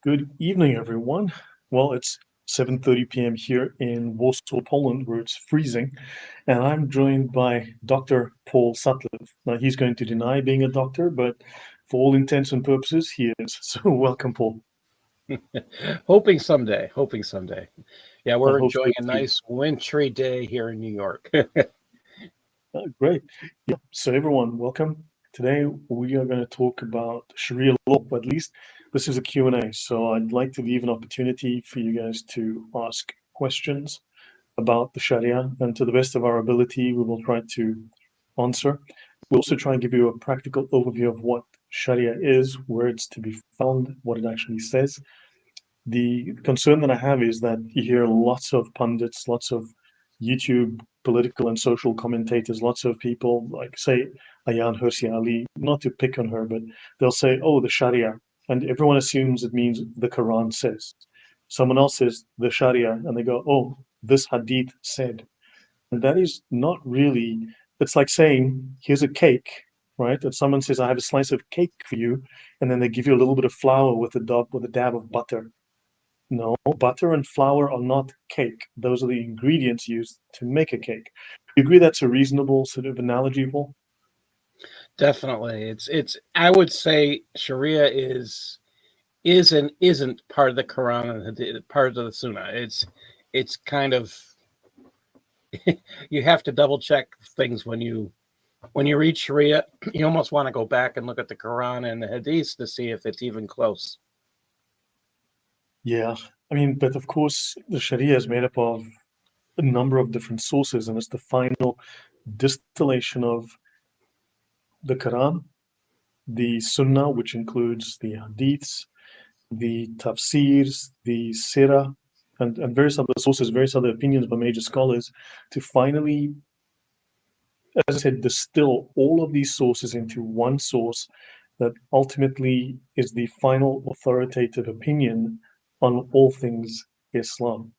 Good evening, everyone. Well, it's 7:30 p.m. here in Warsaw, Poland, where it's freezing, and I'm joined by Dr. Paul Sutliff. Now, he's going to deny being a doctor, but for all intents and purposes, he is. So, welcome, Paul. Hoping someday. Yeah, I we're hope so enjoying a too. nice wintry day here in New York. Great. Yeah. So, everyone, welcome. Today, we are going to talk about Sharia law, but at least this is a Q&A. So, I'd like to leave an opportunity for you guys to ask questions about the Sharia, and to the best of our ability, we will try to answer. We'll also try and give you a practical overview of what Sharia is, where it's to be found, what it actually says. The concern that I have is that you hear lots of pundits, lots of YouTube political and social commentators, lots of people like, say, Ayan Hirsi Ali, not to pick on her, but they'll say, oh, the Sharia. And everyone assumes it means the Quran says. Someone else says the Sharia, and they go, oh, this hadith said. And that is not really, it's like saying, here's a cake, right? If someone says, I have a slice of cake for you, and then they give you a little bit of flour with a dab of butter. No, butter and flour are not cake. Those are the ingredients used to make a cake. You agree that's a reasonable sort of analogy, Paul? Definitely. It's I would say Sharia is and isn't part of the Quran and part of the Sunnah. It's kind of you have to double check things when you read Sharia. You almost want to go back and look at the Quran and the Hadith to see if it's even close. Yeah. I mean, but of course, the Sharia is made up of a number of different sources, and it's the final distillation of the Quran, the Sunnah, which includes the Hadiths, the tafsirs, the sirah, and various other sources, various other opinions by major scholars, to finally, as I said, distill all of these sources into one source that ultimately is the final authoritative opinion on all things Islam.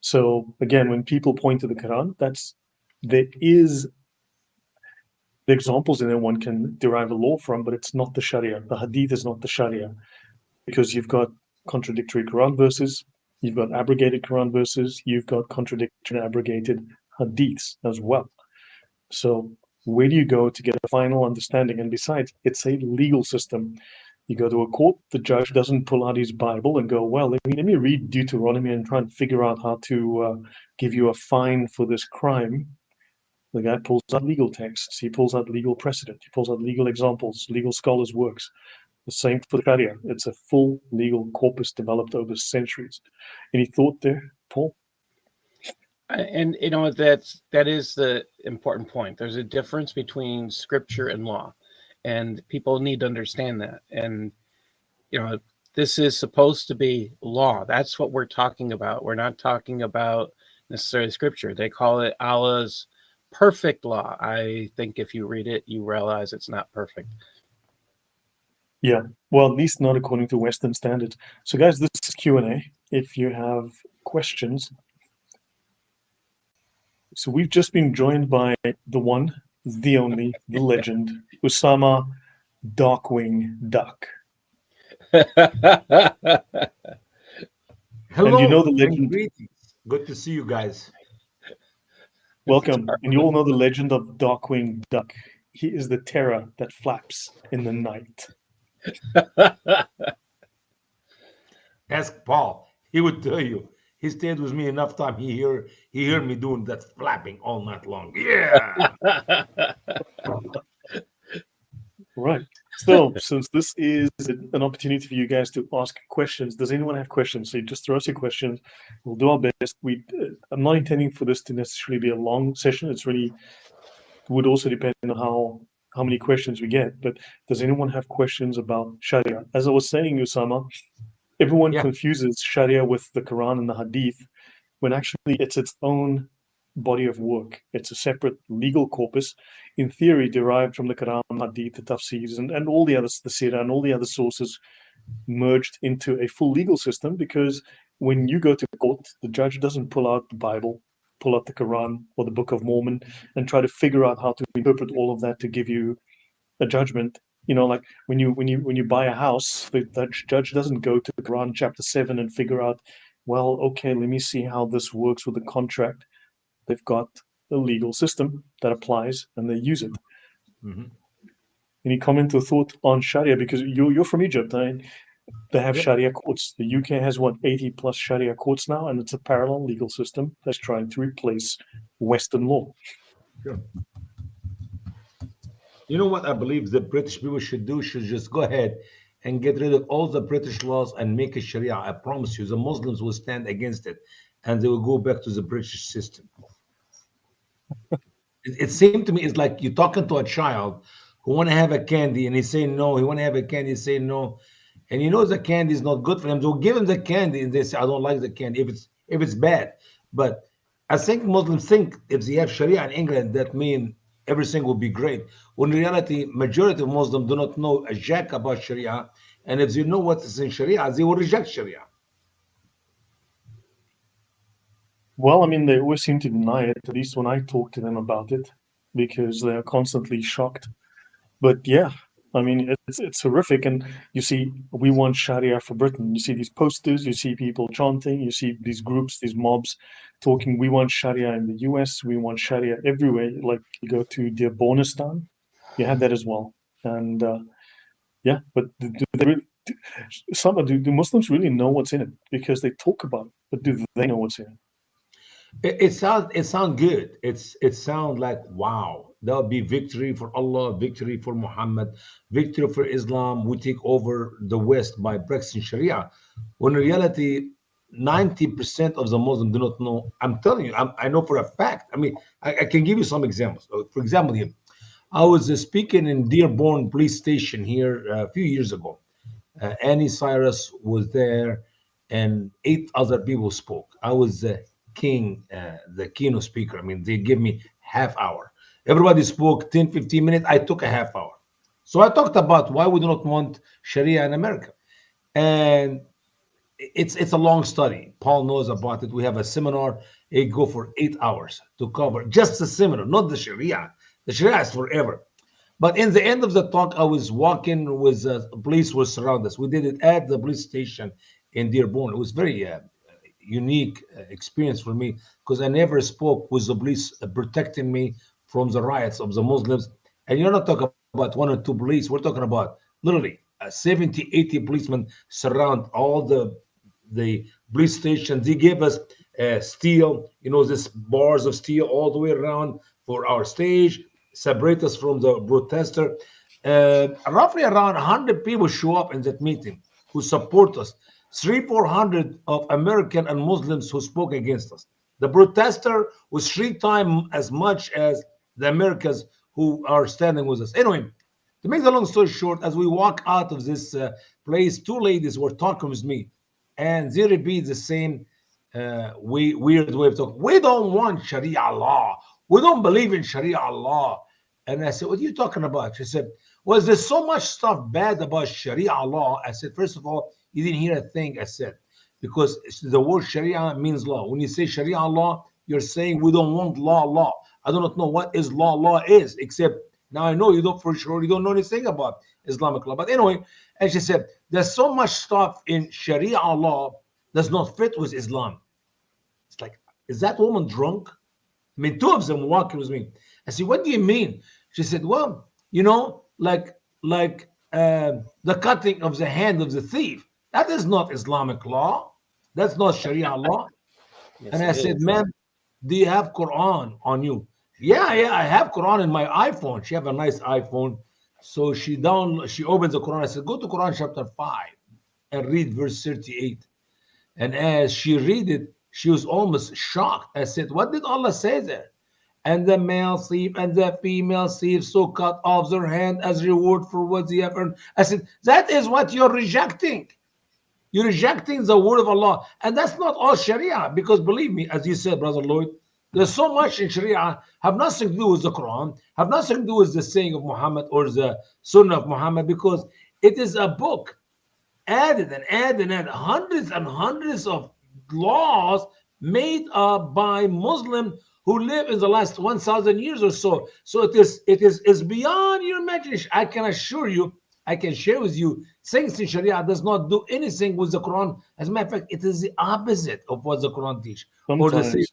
So again, when people point to the Quran, there is the examples in there one can derive a law from, but it's not the Sharia. The Hadith is not the Sharia because you've got contradictory Quran verses, you've got abrogated Quran verses, you've got contradictory abrogated Hadiths as well. So where do you go to get a final understanding? And besides, it's a legal system. You go to a court, the judge doesn't pull out his Bible and go, well, let me read Deuteronomy and try and figure out how to give you a fine for this crime. The guy pulls out legal texts, he pulls out legal precedent, he pulls out legal examples, legal scholars' works. The same for the Sharia. It's a full legal corpus developed over centuries. Any thought there, Paul? And that is the important point. There's a difference between scripture and law, and people need to understand that. And you know, this is supposed to be law. That's what we're talking about. We're not talking about necessarily scripture. They call it Allah's perfect law. I think if you read it, you realize it's not perfect. Yeah, well, at least not according to Western standards. So, guys, this is Q&A. If you have questions, so we've just been joined by the one, the only, the legend, Usama Darkwing Duck. And you know Hello the and legend, greetings. Good to see you guys. welcome, and you all know the legend of Darkwing Duck. He is the terror that flaps in the night. Ask Paul. He would tell you. He stayed with me enough time. He heard me doing that flapping all night long. Yeah. Right. So, since this is an opportunity for you guys to ask questions, does anyone have questions? So, you just throw us your questions. We'll do our best. I'm not intending for this to necessarily be a long session. It's really would also depend on how many questions we get. But does anyone have questions about Sharia? As I was saying, Usama, everyone Yeah. confuses Sharia with the Quran and the Hadith, when actually it's its own body of work. It's a separate legal corpus, in theory, derived from the Quran, Hadith, the Tafsirs, and all the others, the Sirah, and all the other sources merged into a full legal system. Because when you go to court, the judge doesn't pull out the Bible, pull out the Quran or the Book of Mormon, and try to figure out how to interpret all of that to give you a judgment. Like when you buy a house, the judge doesn't go to Quran chapter 7 and figure out, well, okay, let me see how this works with the contract. They've got a legal system that applies and they use it. Mhm. Any comment or thought on Sharia? Because you're from Egypt, and they have Yep. Sharia courts. The UK has what, 80 plus Sharia courts now, and it's a parallel legal system that's trying to replace Western law. Sure. You know what I believe the British people should do? Should just go ahead and get rid of all the British laws and make a Sharia. I promise you, the Muslims will stand against it, and they will go back to the British system. It seemed to me it's like you're talking to a child who want to have a candy, and he's saying no. He want to have a candy, he's saying no, and he knows the candy is not good for him. So give him the candy, and they say, "I don't like the candy if it's bad." But I think Muslims think if they have Sharia in England, that mean everything will be great. When in reality, majority of Muslims do not know a jack about Sharia, and if they know what is in Sharia, they will reject Sharia. Well, I mean, they always seem to deny it, at least when I talk to them about it, because they're constantly shocked. But yeah, I mean, it's horrific. And you see, we want Sharia for Britain. You see these posters, you see people chanting, you see these groups, these mobs talking, we want Sharia in the US, we want Sharia everywhere. Like you go to Dearbornistan, you have that as well. And yeah, but do they really, do Muslims really know what's in it? Because they talk about it, but do they know what's in it? It sounds good. It sounds like wow. That would be victory for Allah, victory for Muhammad, victory for Islam. We take over the West by practicing Sharia. When in reality, 90% of the Muslims do not know. I'm telling you, I know for a fact. I mean, I can give you some examples. For example, here, I was speaking in Dearborn Police Station here a few years ago. Annie Cyrus was there, and 8 other people spoke. I was the keynote speaker. I mean, they give me half hour. Everybody spoke 10, 15 minutes. I took a half hour. So I talked about why we do not want Sharia in America. And it's a long study. Paul knows about it. We have a seminar. It go for 8 hours to cover just the seminar, not the Sharia. The Sharia is forever. But in the end of the talk, I was walking with police were surrounded us. We did it at the police station in Dearborn. It was very unique experience for me because I never spoke with the police protecting me from the riots of the Muslims. And you're not talking about one or two police. We're talking about literally 70, 80 policemen surround all the police station. They gave us steel, this bars of steel all the way around for our stage, separate us from the protester. Roughly around 100 people show up in that meeting who support us. 400 of American and Muslims who spoke against us. The protester was 3 times as much as the Americans who are standing with us. Anyway, to make the long story short, as we walk out of this place, 2 ladies were talking with me, and they repeat the same weird way of talking. We don't want Sharia law. We don't believe in Sharia law. And I said, what are you talking about? She said, well, there's so much stuff bad about Sharia law. I said, first of all, you didn't hear a thing I said, because the word Sharia means law. When you say Sharia law, you're saying we don't want law. I do not know what is law is, except now I know you don't for sure. You don't know anything about Islamic law. But anyway, and she said, there's so much stuff in Sharia law does not fit with Islam. It's like, is that woman drunk? I mean, 2 of them walking with me. I said, what do you mean? She said, well, like the cutting of the hand of the thief. That is not Islamic law. That's not Sharia law. Yes, And I it said, is. ma'am, do you have Quran on you? Yeah, I have Quran in my iPhone. She have a nice iPhone. So she opens the Quran. I said, go to Quran chapter 5 and read verse 38. And as she read it, she was almost shocked. I said, what did Allah say there? And the male thief and the female thief so cut off their hand as reward for what they have earned. I said, that is what you're rejecting. You're rejecting the word of Allah. And that's not all Sharia, because believe me, as you said, Brother Lloyd, there's so much in Sharia have nothing to do with the Quran, have nothing to do with the saying of Muhammad or the Sunnah of Muhammad, because it is a book added and hundreds and hundreds of laws made by Muslims who live in the last 1,000 years or so. So it is beyond your imagination. I can assure you, I can share with you, things in Sharia does not do anything with the Quran. As a matter of fact, it is the opposite of what the Quran teach or the same. Sometimes.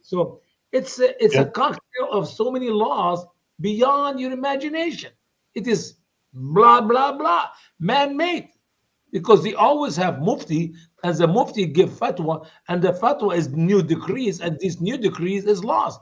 So it's a Yeah. cocktail of so many laws beyond your imagination. It is blah blah blah, man-made, because they always have mufti, and the mufti give fatwa, and the fatwa is new decrees, and these new decrees is lost.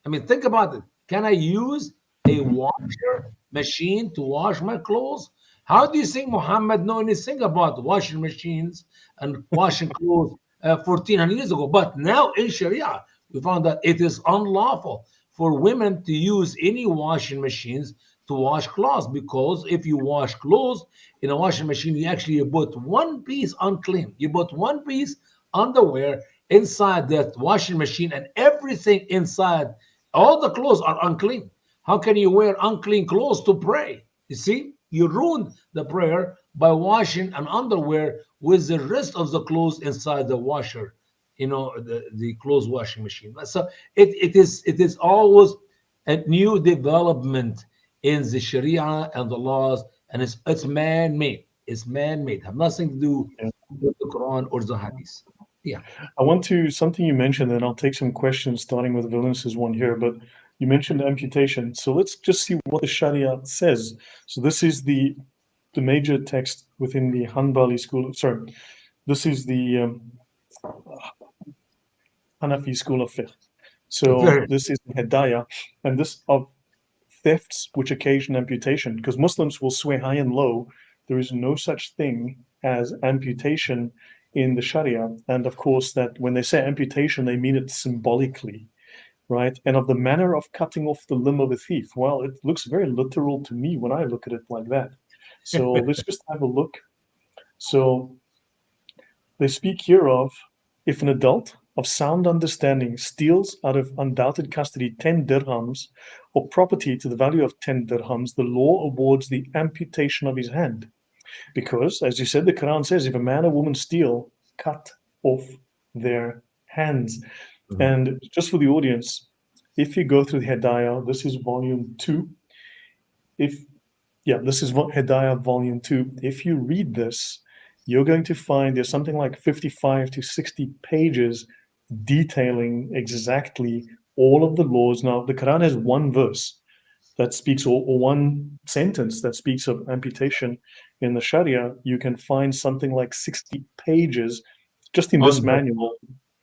I mean, think about it. Can I use a washer machine to wash my clothes? How do you think Muhammad know anything about washing machines and washing clothes 1400 years ago? But now in Sharia, we found that it is unlawful for women to use any washing machines to wash clothes, because if you wash clothes in a washing machine, you put one piece unclean. You put one piece underwear inside that washing machine, and everything inside, all the clothes are unclean. How can you wear unclean clothes to pray? You see, you ruined the prayer by washing an underwear with the rest of the clothes inside the washer, the clothes washing machine. So it is always a new development in the Sharia and the laws, and it's man-made. It's man-made. Have nothing to do Yeah. with the Quran or the Hadith. Yeah. I want to something you mentioned, and I'll take some questions starting with Villainous' one here. But you mentioned amputation, so let's just see what the Sharia says. So this is the major text within the Hanbali school. Sorry, this is the Hanafi school of fiqh. So Very. this is the Hidayah, and this of thefts which occasion amputation, because Muslims will swear high and low there is no such thing as amputation in the Sharia. And of course, that when they say amputation, they mean it symbolically, right? And of the manner of cutting off the limb of a thief. Well, it looks very literal to me when I look at it like that. So let's just have a look. So they speak here of if an adult of sound understanding steals out of undoubted custody 10 dirhams or property to the value of 10 dirhams, the law awards the amputation of his hand. Because, as you said, the Quran says if a man or woman steal, cut off their hands. Mhm. And just for the audience, if you go through the Hidayah, this is volume 2. This is Hidayah volume 2. If you read this, you're going to find there's something like 55 to 60 pages detailing exactly all of the laws. Now, the Quran has one verse that speaks, or one sentence that speaks of amputation. In the Sharia, you can find something like 60 pages just in this On that. manual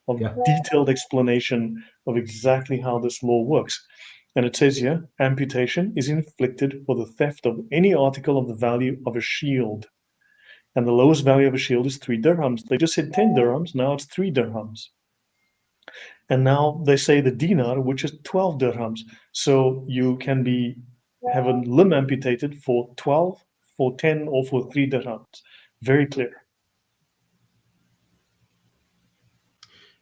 of Yeah. detailed explanation of exactly how this law works. And it says here, amputation is inflicted for the theft of any article of the value of a shield. And the lowest value of a shield is 3 dirhams. They just said 10 dirhams, now it's 3 dirhams. And now they say the dinar, which is 12 dirhams. So you can have a limb amputated for 12, for 10, or for 3 dirhams. Very clear.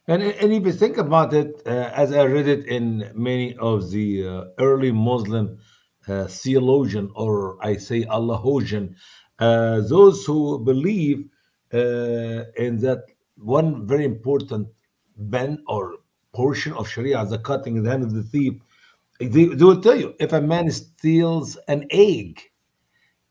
And if you think about it, as I read it in many of the early Muslim theologian, or I say Allahojan, those who believe in that one very important bend or portion of Sharia, the cutting the hand of the thief, they will tell you if a man steals an egg.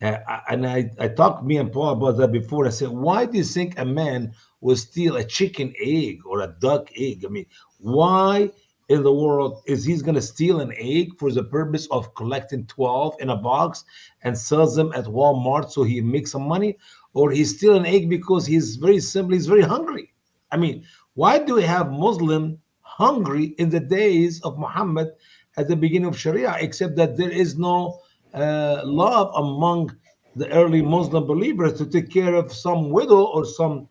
And I talked me and Paul about that before. I said, why do you think a man will steal a chicken egg or a duck egg? I mean, why in the world is he's going to steal an egg for the purpose of collecting 12 in a box and sells them at Walmart so he makes some money? Or he steal an egg because he's very simple, he's very hungry. I mean, why do we have Muslim hungry in the days of Muhammad at the beginning of Sharia, except that there is no love among the early Muslim believers to take care of some widow or some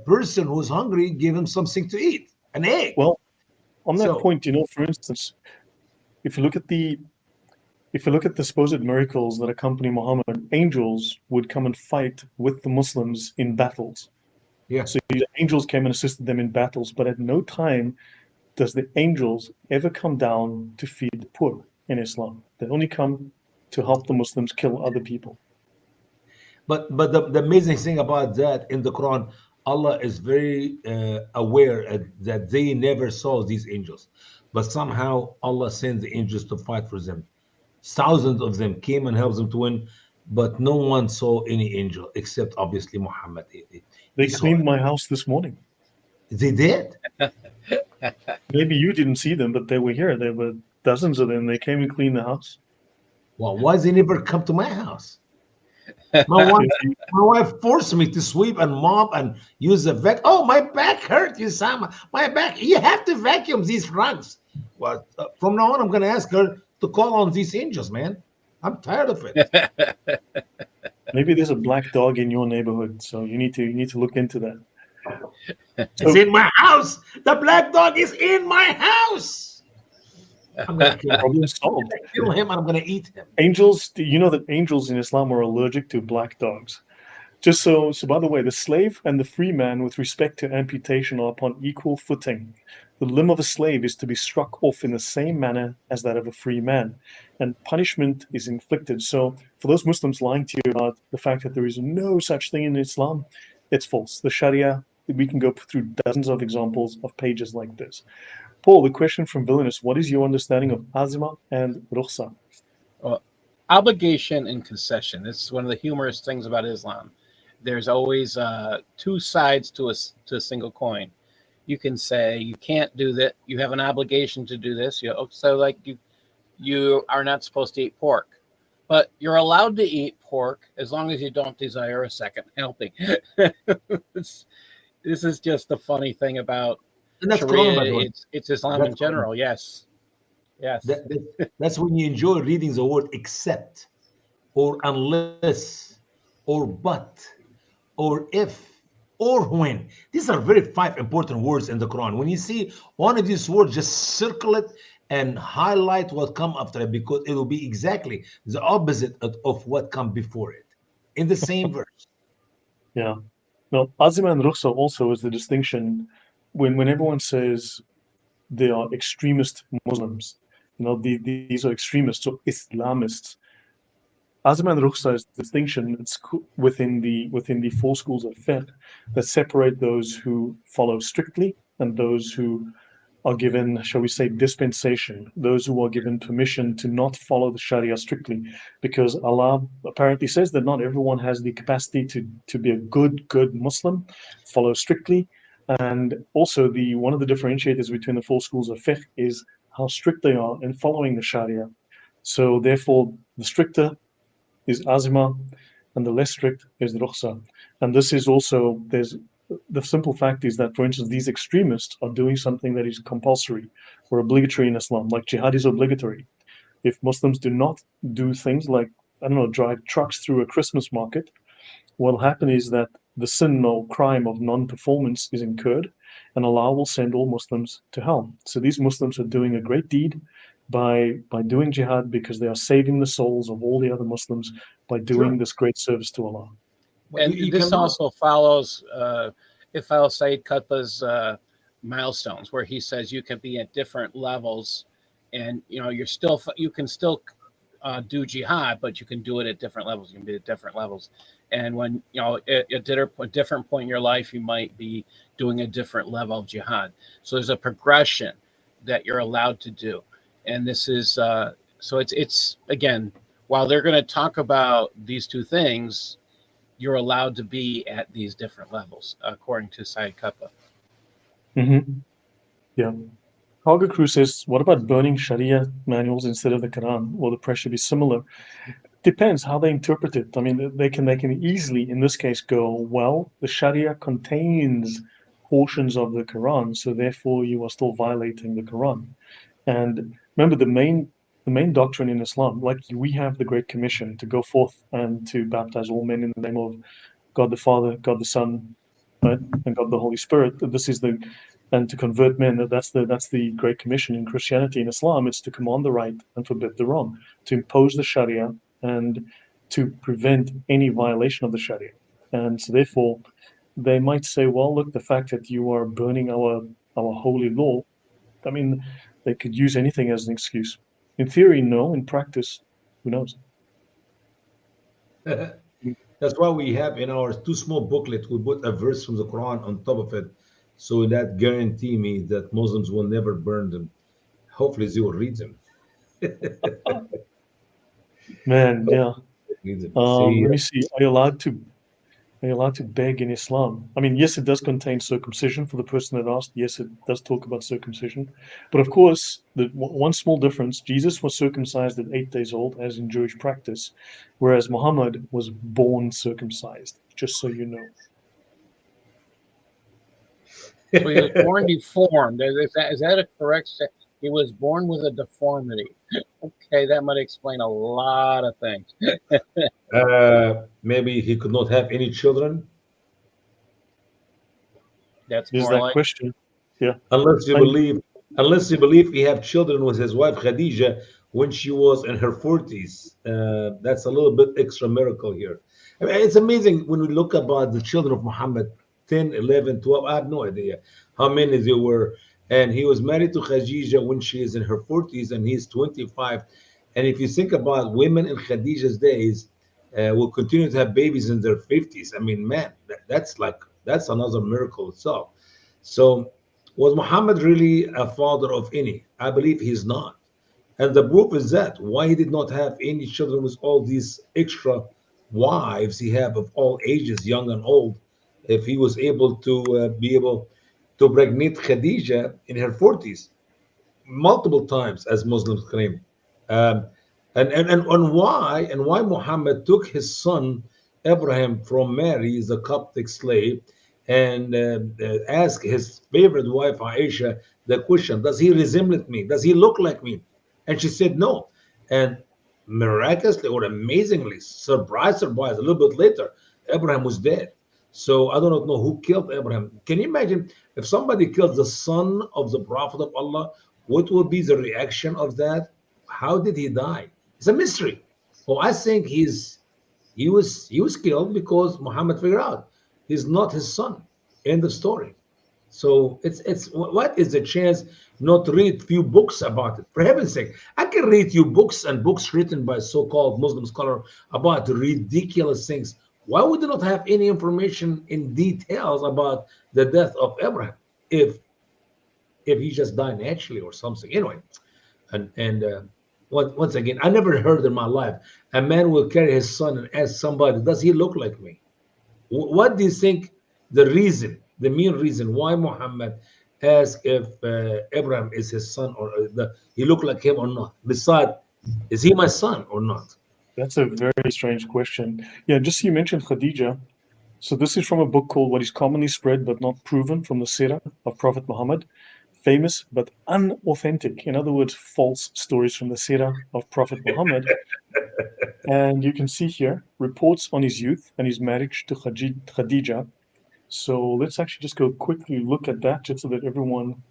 person who's hungry, give him something to eat, an egg. Well, on that So, point, for instance, if you look at the supposed miracles that accompany Muhammad, angels would come and fight with the Muslims in battles. yeah. So the angels came and assisted them in battles, but at no time does the angels ever come down to feed the poor in Islam. They only come to help the Muslims kill other people. But the amazing thing about that in the Quran, Allah is very aware that they never saw these angels. but somehow Allah sends the angels to fight for them. Thousands of them came and helped them to win, but no one saw any angel except obviously Muhammad. He They saw cleaned it. my house this morning. They did. Maybe you didn't see them, but they were here. There were dozens of them. They came and cleaned the house. Well, why they never come to my house? My wife, If you, my wife forced me to sweep and mop and use the vac. Oh, my back hurt, you Sama. My back. You have to vacuum these rugs. Well, from now on, I'm going to ask her to call on these angels, man. I'm tired of it. maybe there's a black dog in your neighborhood, so you need to look into that. It's So in my house. The black dog is in my house. I'm going to kill him. problem I'm solved. going to kill him and I'm going to eat him. Angels, do you know that angels in Islam are allergic to black dogs? Just so by the way, the slave and the free man with respect to amputation are upon equal footing. The limb of a slave is to be struck off in the same manner as that of a free man, and punishment is inflicted. So, for those Muslims lying to you about the fact that there is no such thing in Islam, it's false. The Sharia, we can go through dozens of examples of pages like this. Paul, the question from Villainous, what is your understanding of azima and rukhsa? Well, obligation and concession. This is one of the humorous things about Islam. There's always two sides to a single coin. You can say you can't do that. You have an obligation to do this. So like you are not supposed to eat pork, but you're allowed to eat pork as long as you don't desire a second helping. this, this is just the funny thing about And that's Quran, by the Sharia. way. It's Islam That's in Quran. general. Yes, yes. That's when you enjoy reading the word except, or unless, or but, or if, or when. These are very five important words in the Quran. When you see one of these words, just circle it and highlight what come after it, because it will be exactly the opposite of what come before it in the same verse. Yeah. Now, azima and rukhsa also is the distinction when everyone says they are extremist Muslims, these are extremists, so Islamists. Azima and rukhsa is the distinction within the four schools of fiqh that separate those who follow strictly and those who are given, shall we say, dispensation, those who are given permission to not follow the Sharia strictly, because Allah apparently says that not everyone has the capacity to be a good Muslim, follow strictly. And also one of the differentiators between the four schools of fiqh is how strict they are in following the Sharia. So therefore, the stricter is azima, and the less strict is rukhsa. And this is also, there's the simple fact is that, for instance, these extremists are doing something that is compulsory or obligatory in Islam, like jihad is obligatory. If Muslims do not do things like, I don't know, drive trucks through a Christmas market, what will happen is that the sin or crime of non-performance is incurred, and Allah will send all Muslims to hell. So these Muslims are doing a great deed by doing jihad, because they are saving the souls of all the other Muslims by doing Sure. this great service to Allah. But And you this cannot. also follows it follows Sayyid Qutb's milestones, where he says you can be at different levels, and you can still do jihad, but you can do it at different levels. You can be at different levels, and when at a different point in your life, you might be doing a different level of jihad. So there's a progression that you're allowed to do, and this is so it's again, while they're going to talk about these two things, you're allowed to be at these different levels, according to Sayyid Qutb. Mm-hmm. Yeah. Cargo Crew says, what about burning Sharia manuals instead of the Quran? Will the pressure be similar? Depends how they interpret it. I mean, they can easily, in this case, go, well, the Sharia contains portions of the Quran, so therefore you are still violating the Quran. And remember, the main doctrine in Islam, like we have the Great Commission to go forth and to baptize all men in the name of God the Father, God the Son, right, and God the Holy Spirit. And to convert men. That's the Great Commission in Christianity. In Islam, it's to command the right and forbid the wrong, to impose the Sharia and to prevent any violation of the Sharia. And so therefore, they might say, well, look, the fact that you are burning our holy law, I mean, they could use anything as an excuse. In theory, no. In practice, who knows? That's why we have in our too small booklet, we put a verse from the Quran on top of it. So that guarantee me that Muslims will never burn them. Hopefully, they will read them. Man, yeah. Read them. See, Let me see. Are you allowed to beg in Islam? I mean, yes, it does contain circumcision for the person that asked. Yes, it does talk about circumcision. But of course, the one small difference, Jesus was circumcised at 8 days old, as in Jewish practice, whereas Muhammad was born circumcised, just so you know. So he was born deformed. Is that a correct say? He was born with a deformity. Okay, that might explain a lot of things. maybe he could not have any children That's There's more that like question. Yeah. unless you I, believe he had children with his wife Khadija when she was in her 40s. That's a little bit extra miracle here. I mean, it's amazing when we look about the children of Muhammad, 10, 11, 12. I have no idea how many there were. And he was married to Khadija when she is in her 40s and he's 25. And if you think about women in Khadija's days, will continue to have babies in their 50s. I mean, man, that's another miracle itself. So, was Muhammad really a father of any? I believe he's not. And the proof is that why he did not have any children with all these extra wives he have of all ages, young and old, if he was able to be able to pregnate Khadija in her 40s multiple times, as Muslims claim. Um, and why Muhammad took his son Abraham from Mary, the Coptic slave, and asked his favorite wife Aisha the question, does he resemble me? Does he look like me? And she said no. And miraculously or amazingly, surprise, a little bit later, Abraham was dead. So I do not know who killed Abraham. Can you imagine if somebody kills the son of the Prophet of Allah? What will be the reaction of that? How did he die? It's a mystery. Well, I think he was killed because Muhammad figured out he's not his son. End of story. So it's what is the chance not to read few books about it? For heaven's sake, I can read you books and books written by so-called Muslim scholar about ridiculous things. Why would they not have any information in details about the death of Abraham if he just died naturally or something? Anyway, and once again, I never heard in my life a man will carry his son and ask somebody, "Does he look like me?" What do you think the main reason why Muhammad asked if Abraham is his son or he looked like him or not? Besides, is he my son or not? that's a very strange question. Yeah, just so you mentioned Khadija. So this is from a book called What is Commonly Spread But Not Proven from the Sirah of Prophet Muhammad. Famous but unauthentic. In other words, false stories from the Sirah of Prophet Muhammad. And you can see here reports on his youth and his marriage to Khadija. So let's actually just go quickly look at that just so that everyone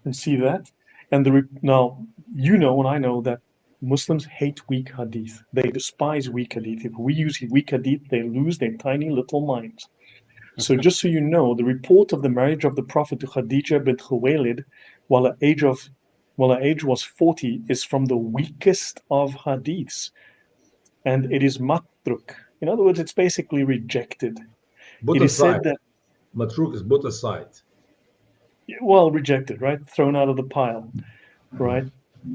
can see that. And now, you know, and I know that Muslims hate weak hadith. They despise weak hadith. If we use weak hadith, they lose their tiny little minds. So just so you know, the report of the marriage of the Prophet to Khadija bint Khuwaylid, while her age was 40, is from the weakest of hadiths, and it is matruk. In other words, it's basically rejected. Put It is aside. said that, Matruk is put aside. well, rejected, right? Thrown out of the pile, right?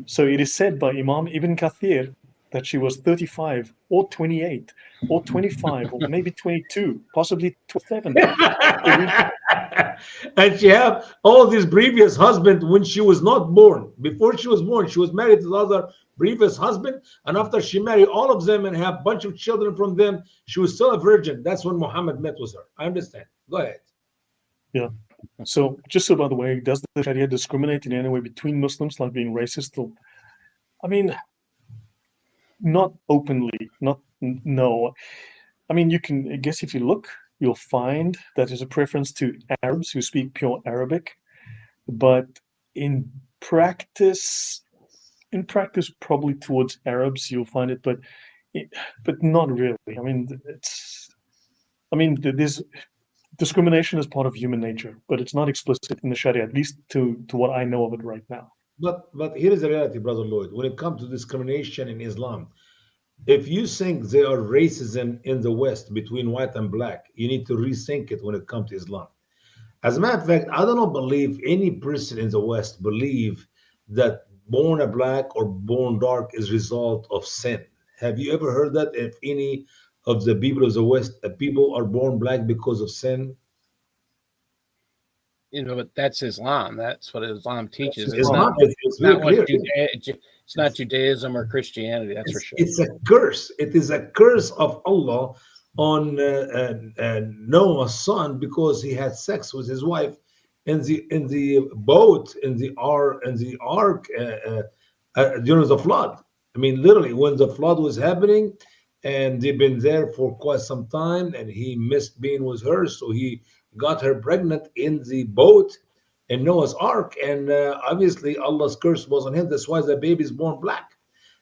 So it is said by Imam Ibn Kathir that she was 35 or 28 or 25 or maybe 22, possibly 27. So we, And she had all these previous husband when she was not born. Before she was born, she was married to the other previous husband, and after she married all of them and have a bunch of children from them, she was still a virgin. That's when Muhammad met with her. I understand. Go ahead. yeah. So just so by the way, does the Sharia discriminate in any way between Muslims, like being racist? Or, I mean, not openly, not no. I mean, you can, I guess if you look, you'll find that there's a preference to Arabs who speak pure Arabic, but in practice, probably towards Arabs, you'll find it, but not really. I mean, there's discrimination is part of human nature, but it's not explicit in the Sharia, at least to what I know of it right now. But here is the reality, Brother Lloyd. When it comes to discrimination in Islam, if you think there are racism in the West between white and black, you need to rethink it when it comes to Islam. As a matter of fact, I don't believe any person in the West believe that born a black or born dark is result of sin. Have you ever heard that? If any of the people of the West, people are born black because of sin? But that's Islam. That's what Islam That's teaches. It's Islam. not what It's very not what clear. It's not Judaism or Christianity. That's for sure. It's a curse. It is a curse of Allah on Noah's son because he had sex with his wife in the boat in the ark during the flood. I mean, literally, when the flood was happening, and they've been there for quite some time, and he missed being with her, so he got her pregnant in the boat in Noah's ark, and obviously Allah's curse was on him. That's why the baby is born black.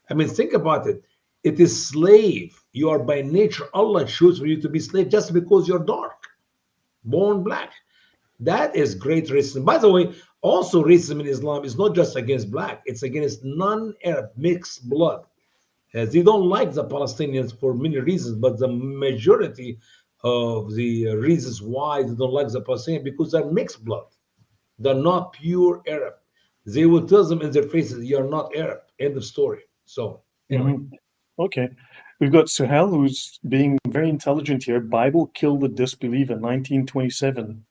I mean, think about it. It is slave. You are by nature, Allah chose for you to be slave just because you're dark, born black. That is great racism. By the way, also racism in Islam is not just against black, it's against non-Arab mixed blood. As they don't like the Palestinians for many reasons, but the majority of the reasons why they don't like the Palestinians because they're mixed blood. They're not pure Arab. They will tell them in their faces, "You're not Arab." End of story. So anyway, Mhm. Okay. We've got Suhail, who's being very intelligent here. Bible killed the disbeliever, 1927.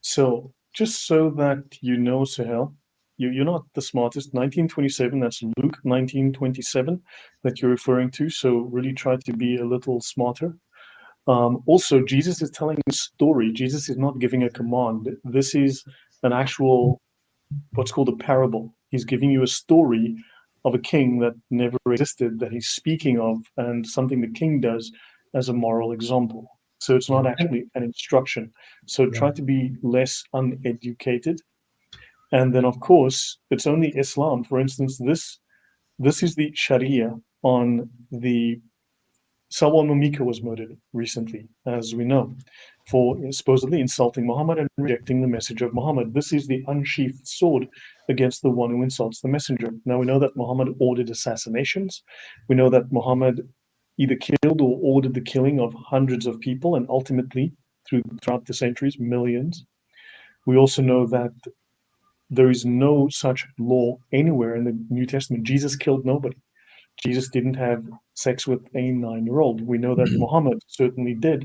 So just so that you know, Suhail, you're not the smartest. 1927, that's Luke 1927 that you're referring to. So really try to be a little smarter. Also, Jesus is telling a story. Jesus is not giving a command. This is an actual, what's called a parable. He's giving you a story of a king that never existed, that he's speaking of, and something the king does as a moral example. So it's not yeah, actually an instruction. So yeah. try to be less uneducated. And then, of course, it's only Islam. For instance, this is the Sharia on the Salwan Mumika was murdered recently, as we know, for supposedly insulting Muhammad and rejecting the message of Muhammad. This is the unsheathed sword against the one who insults the messenger. Now we know that Muhammad ordered assassinations. We know that Muhammad either killed or ordered the killing of hundreds of people and ultimately, throughout the centuries, millions. We also know that there is no such law anywhere in the New Testament. Jesus killed nobody. Jesus didn't have sex with a 9-year-old. We know that Muhammad certainly did.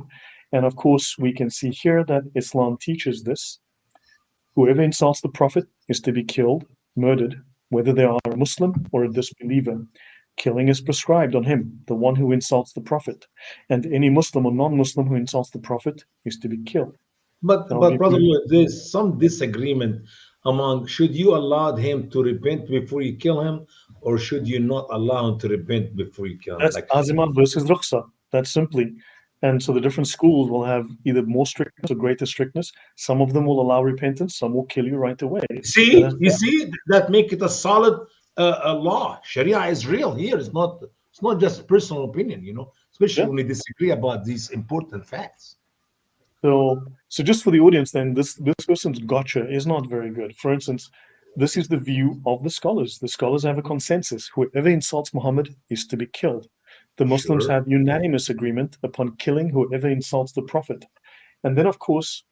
And of course, we can see here that Islam teaches this. Whoever insults the Prophet is to be killed, murdered, whether they are a Muslim or a disbeliever. Killing is prescribed on him, the one who insults the Prophet. And any Muslim or non Muslim who insults the Prophet is to be killed. I'll But give brother, you. Lloyd, there's some disagreement among should you allow him to repent before you kill him, or should you not allow him to repent before you kill him? That's Like, Azima versus Rukhsa. That's simply. And so the different schools will have either more strictness or greater strictness. Some of them will allow repentance, some will kill you right away. And see, that's you see, that make it a solid law. Sharia is real here. It's not just personal opinion, especially yeah. when we disagree about these important facts. So just for the audience, then this person's gotcha is not very good. For instance, this is the view of the scholars. The scholars have a consensus. Whoever insults Muhammad is to be killed. The Muslims Sure. have unanimous agreement upon killing whoever insults the Prophet. And then, of course,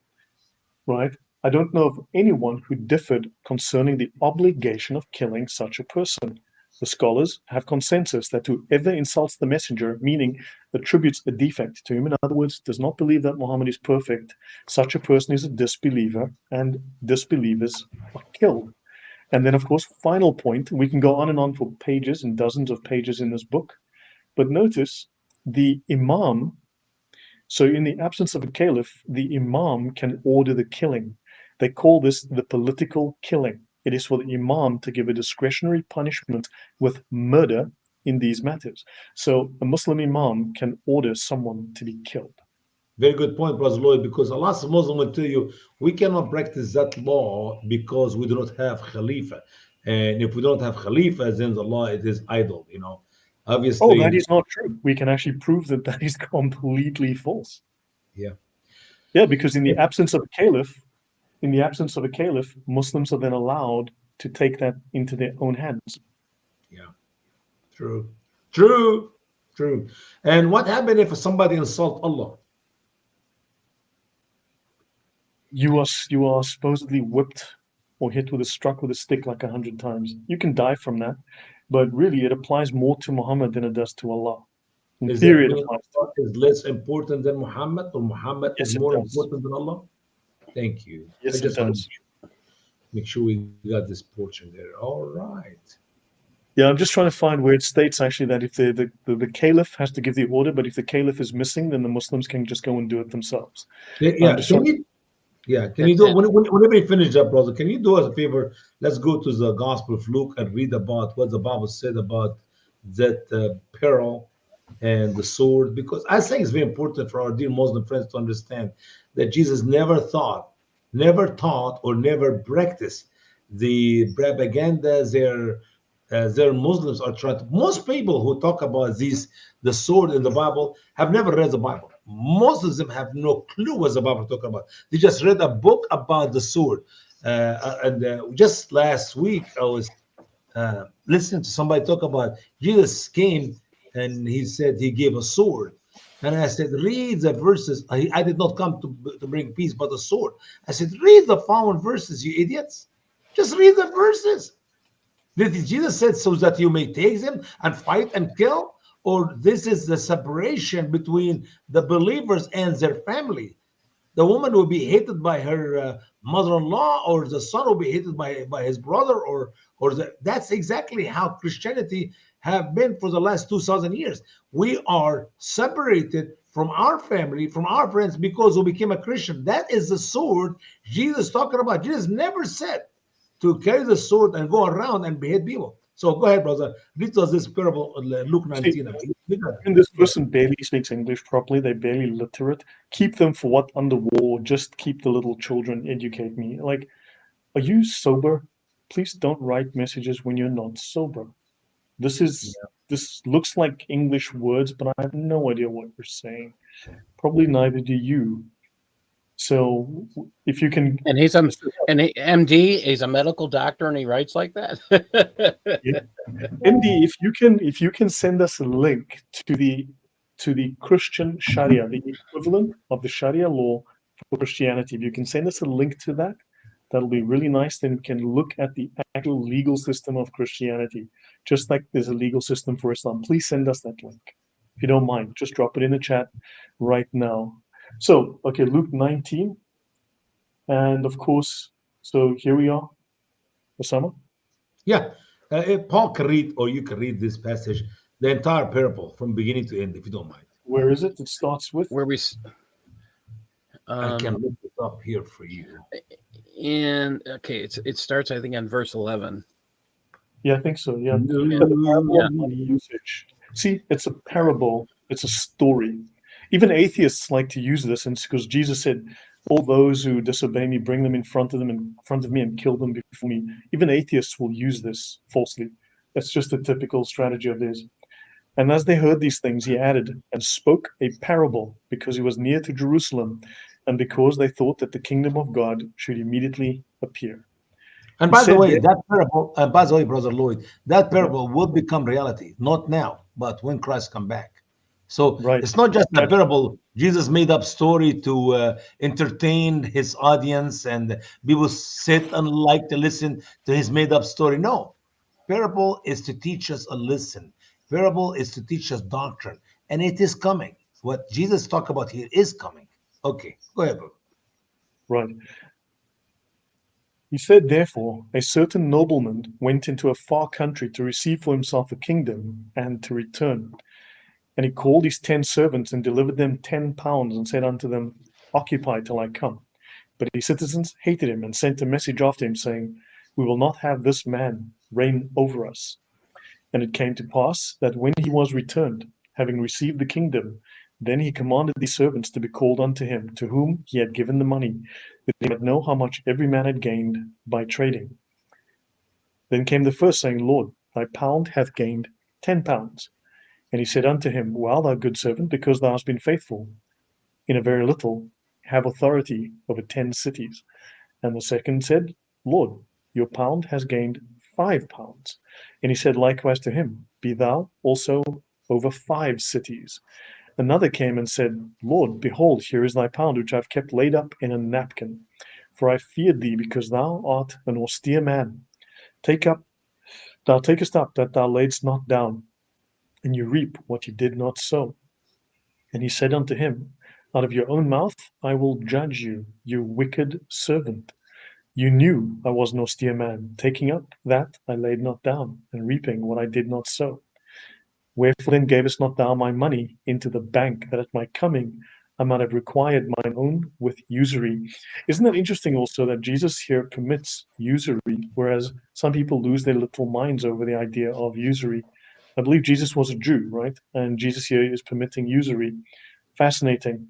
right, I don't know of anyone who differed concerning the obligation of killing such a person. The scholars have consensus that whoever insults the messenger, meaning attributes a defect to him, in other words, does not believe that Muhammad is perfect, such a person is a disbeliever, and disbelievers are killed. And then, of course, final point, we can go on and on for pages and dozens of pages in this book, but notice the Imam. So, in the absence of a caliph, the Imam can order the killing. They call this the political killing. It is for the Imam to give a discretionary punishment with murder in these matters. So, a Muslim Imam can order someone to be killed. Very good point, Brother Lloyd, because a lot of Muslims will tell you we cannot practice that law because we do not have Khalifa. And if we don't have Khalifa, then the law it is idle. Oh, that Obviously, is not true. We can actually prove that that is completely false. yeah. Yeah, because in the absence of a caliph, Muslims are then allowed to take that into their own hands. Yeah. True. True. True. And what happened if somebody insult Allah? you are supposedly whipped or struck with a stick like 100 times. You can die from that, but really it applies more to Muhammad than it does to Allah. In Does that theory, it mean applies to. Allah is less important than Muhammad, or Muhammad is Yes, it more does. important than Allah? Thank you. I Yes, it just want does. to make sure we got this portion there. All right. Yeah, I'm just trying to find where it states actually that if the caliph has to give the order, but if the caliph is missing, then the Muslims can just go and do it themselves. I'm Yeah, just trying. can you do whenever you finish up, brother? Can you do us a favor? Let's go to the Gospel of Luke and read about what the Bible said about that peril and the sword, because I think it's very important for our dear Muslim friends to understand that Jesus never thought, never taught, or never practiced the propaganda their Muslims are trying to. Most people who talk about the sword in the Bible have never read the Bible. Most of them have no clue what the Bible is talking about. They just read a book about the sword. And just last week, I was listening to somebody talk about Jesus came and he said he gave a sword. And I said, read the verses. I did not come to bring peace, but a sword. I said, read the following verses, you idiots. Just read the verses. Did Jesus said so that you may take them and fight and kill? Or this is the separation between the believers and their family? The woman will be hated by her mother-in-law, or the son will be hated by his brother, that's exactly how Christianity have been for the last 2,000 years. We are separated from our family, from our friends, because we became a Christian. That is the sword Jesus talking about. Jesus never said to carry the sword and go around and behead people. So go ahead, brother. Read us this parable, Luke See, 19. and this person barely speaks English properly. They're barely literate. Keep them for what under war? Just keep the little children. Educate me. Like, are you sober? Please don't write messages when you're not sober. This looks like English words, but I have no idea what you're saying. Probably neither do you. So if you can, And he's an MD. He's a medical doctor, and he writes like that. yeah. MD, if you can send us a link to the Christian Sharia, the equivalent of the Sharia law for Christianity, if you can send us a link to that, that'll be really nice. Then we can look at the actual legal system of Christianity, just like there's a legal system for Islam. Please send us that link. If you don't mind, just drop it in the chat right now. So, okay, Luke 19. And of course, so here we are. Osama? Yeah. If Paul can read, or you can read this passage, the entire parable from beginning to end, if you don't mind. Where is it? It starts with? Where we I can look it up here for you. and okay, it starts, I think, on verse 11. Yeah, I think so. Yeah. The parable of money usage. See, it's a parable. It's a story. Even atheists like to use this, and because Jesus said, "All those who disobey me, bring them in front of me, and kill them before me." Even atheists will use this falsely. That's just a typical strategy of theirs. And as they heard these things, he added and spoke a parable because he was near to Jerusalem, and because they thought that the kingdom of God should immediately appear. And He by the said, way, that parable, by the way, Brother Lloyd, that yeah, parable will become reality, not now, but when Christ come back. So right. it's not just a parable. Jesus made up story to entertain his audience, and people sit and like to listen to his made up story. No, parable is to teach us a lesson. Parable is to teach us doctrine, and it is coming. What Jesus talked about here is coming. Okay, go ahead, bro. Right. He said, therefore, a certain nobleman went into a far country to receive for himself a kingdom and to return. And he called his 10 servants and delivered them 10 pounds and said unto them, occupy till I come. But his citizens hated him and sent a message after him, saying, we will not have this man reign over us. And it came to pass that when he was returned, having received the kingdom, then he commanded the servants to be called unto him, to whom he had given the money, that they might know how much every man had gained by trading. Then came the first, saying, Lord, thy pound hath gained 10 pounds. And he said unto him, well, thou good servant, because thou hast been faithful in a very little, have authority over 10 cities. And the second said, Lord, your pound has gained 5 pounds. And he said likewise to him, be thou also over 5 cities. Another came and said, Lord, behold, here is thy pound, which I have kept laid up in a napkin. For I feared thee, because thou art an austere man. Thou takest up that thou laidst not down, and you reap what you did not sow. And he said unto him, Out of your own mouth I will judge you, you wicked servant. You knew I was an austere man, taking up that I laid not down, and reaping what I did not sow. Wherefore then gavest not thou my money into the bank, that at my coming I might have required mine own with usury? Isn't that interesting also that Jesus here commits usury, whereas some people lose their little minds over the idea of usury? I believe Jesus was a Jew, right? And Jesus here is permitting usury. Fascinating.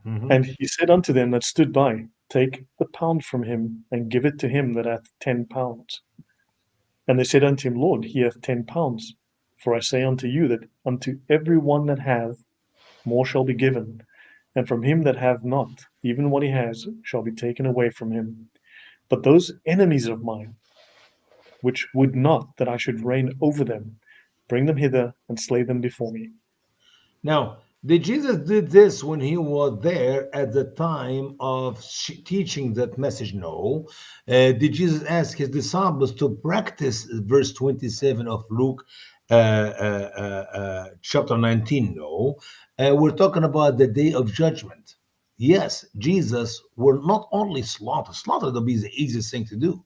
And he said unto them that stood by, Take the pound from him, and give it to him that hath 10 pounds. And they said unto him, Lord, he hath 10 pounds. For I say unto you that unto every one that hath, more shall be given, and from him that hath not, even what he has shall be taken away from him. But those enemies of mine, which would not that I should reign over them, bring them hither and slay them before me. Now, did Jesus did this when he was there at the time of teaching that message? No. Did Jesus ask his disciples to practice verse 27 of Luke chapter 19? No. We're talking about the day of judgment. Yes, Jesus will not only slaughter. Slaughter will be the easiest thing to do.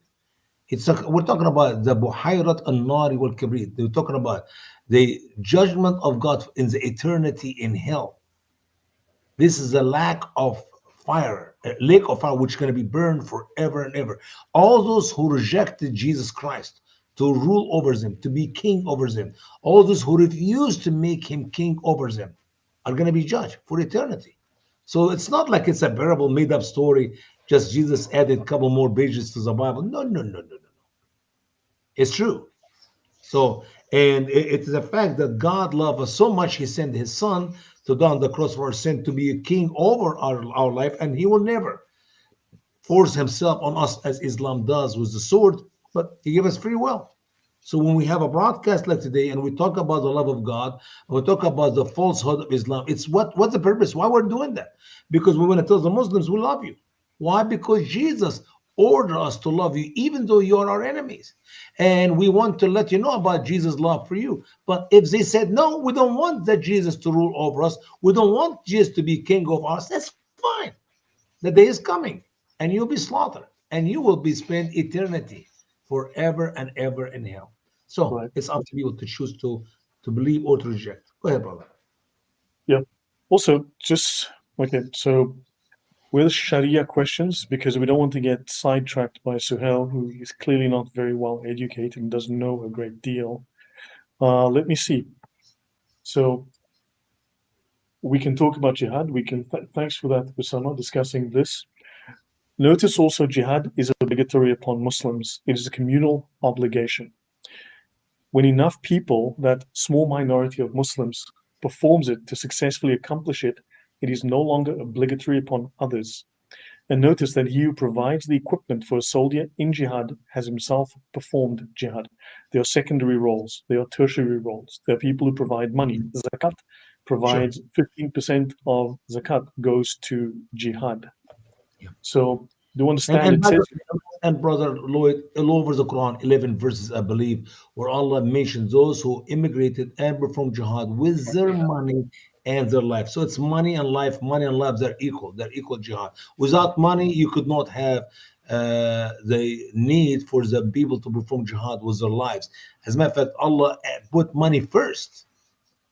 We're talking about the buhayrat al-nari wal kibrit. We're talking about the judgment of God in the eternity in hell. This is a lack of fire, a lake of fire which is going to be burned forever and ever. All those who rejected Jesus Christ to rule over them, to be king over them, all those who refused to make him king over them are going to be judged for eternity. So it's not like it's a parable, made up story, just Jesus added a couple more pages to the Bible. No, no, no, no, no. It's true. So, and it is a fact that God loved us so much, he sent his son to die on the cross for our sin, to be a king over our life, and he will never force himself on us as Islam does with the sword, but he gave us free will. So when we have a broadcast like today and we talk about the love of God, and we talk about the falsehood of Islam, it's what's the purpose? Why we're doing that? Because we want to tell the Muslims we love you. Why? Because Jesus ordered us to love you, even though you are our enemies. And we want to let you know about Jesus' love for you. But if they said, no, we don't want that Jesus to rule over us, we don't want Jesus to be king of us, that's fine. The day is coming, and you'll be slaughtered, and you will be spent eternity forever and ever in hell. So Right. it's up to you to choose to believe or to reject. Go ahead, brother. Yeah. Also, just okay, so with Sharia questions, because we don't want to get sidetracked by Suhail, who is clearly not very well educated and doesn't know a great deal. Let me see. So we can talk about jihad. We can. Thanks for that, Osama, discussing this. Notice also jihad is obligatory upon Muslims. It is a communal obligation. When enough people, that small minority of Muslims, performs it to successfully accomplish it, it is no longer obligatory upon others. And notice that he who provides the equipment for a soldier in jihad has himself performed jihad. There are secondary roles, there are tertiary roles. There are people who provide money. Zakat provides 15% of zakat goes to jihad. Yeah. So do And understand it says and brother Lloyd, all over the Quran, 11 verses, I believe, where Allah mentions those who immigrated and performed jihad with their money and their life. So it's money and life. Money and life, they're equal. They're equal jihad. Without money, you could not have the need for the people to perform jihad with their lives. As a matter of fact, Allah put money first,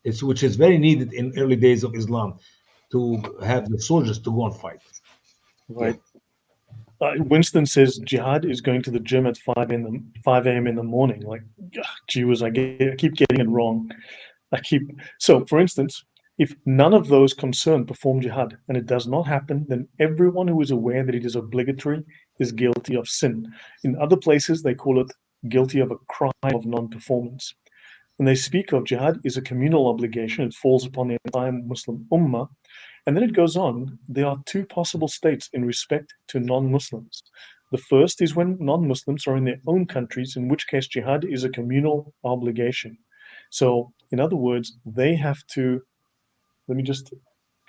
which is very needed in early days of Islam to have the soldiers to go and fight. Yeah. right. Winston says jihad is going to the gym at 5 a.m. in the morning. Like, gee whiz, I keep getting it wrong. So, for instance, if none of those concerned perform jihad and it does not happen, then everyone who is aware that it is obligatory is guilty of sin. In other places, they call it guilty of a crime of non-performance. When they speak of jihad is a communal obligation, it falls upon the entire Muslim ummah. And then it goes on, there are two possible states in respect to non-Muslims. The first is when non-Muslims are in their own countries, in which case jihad is a communal obligation. So, in other words, they have to let me just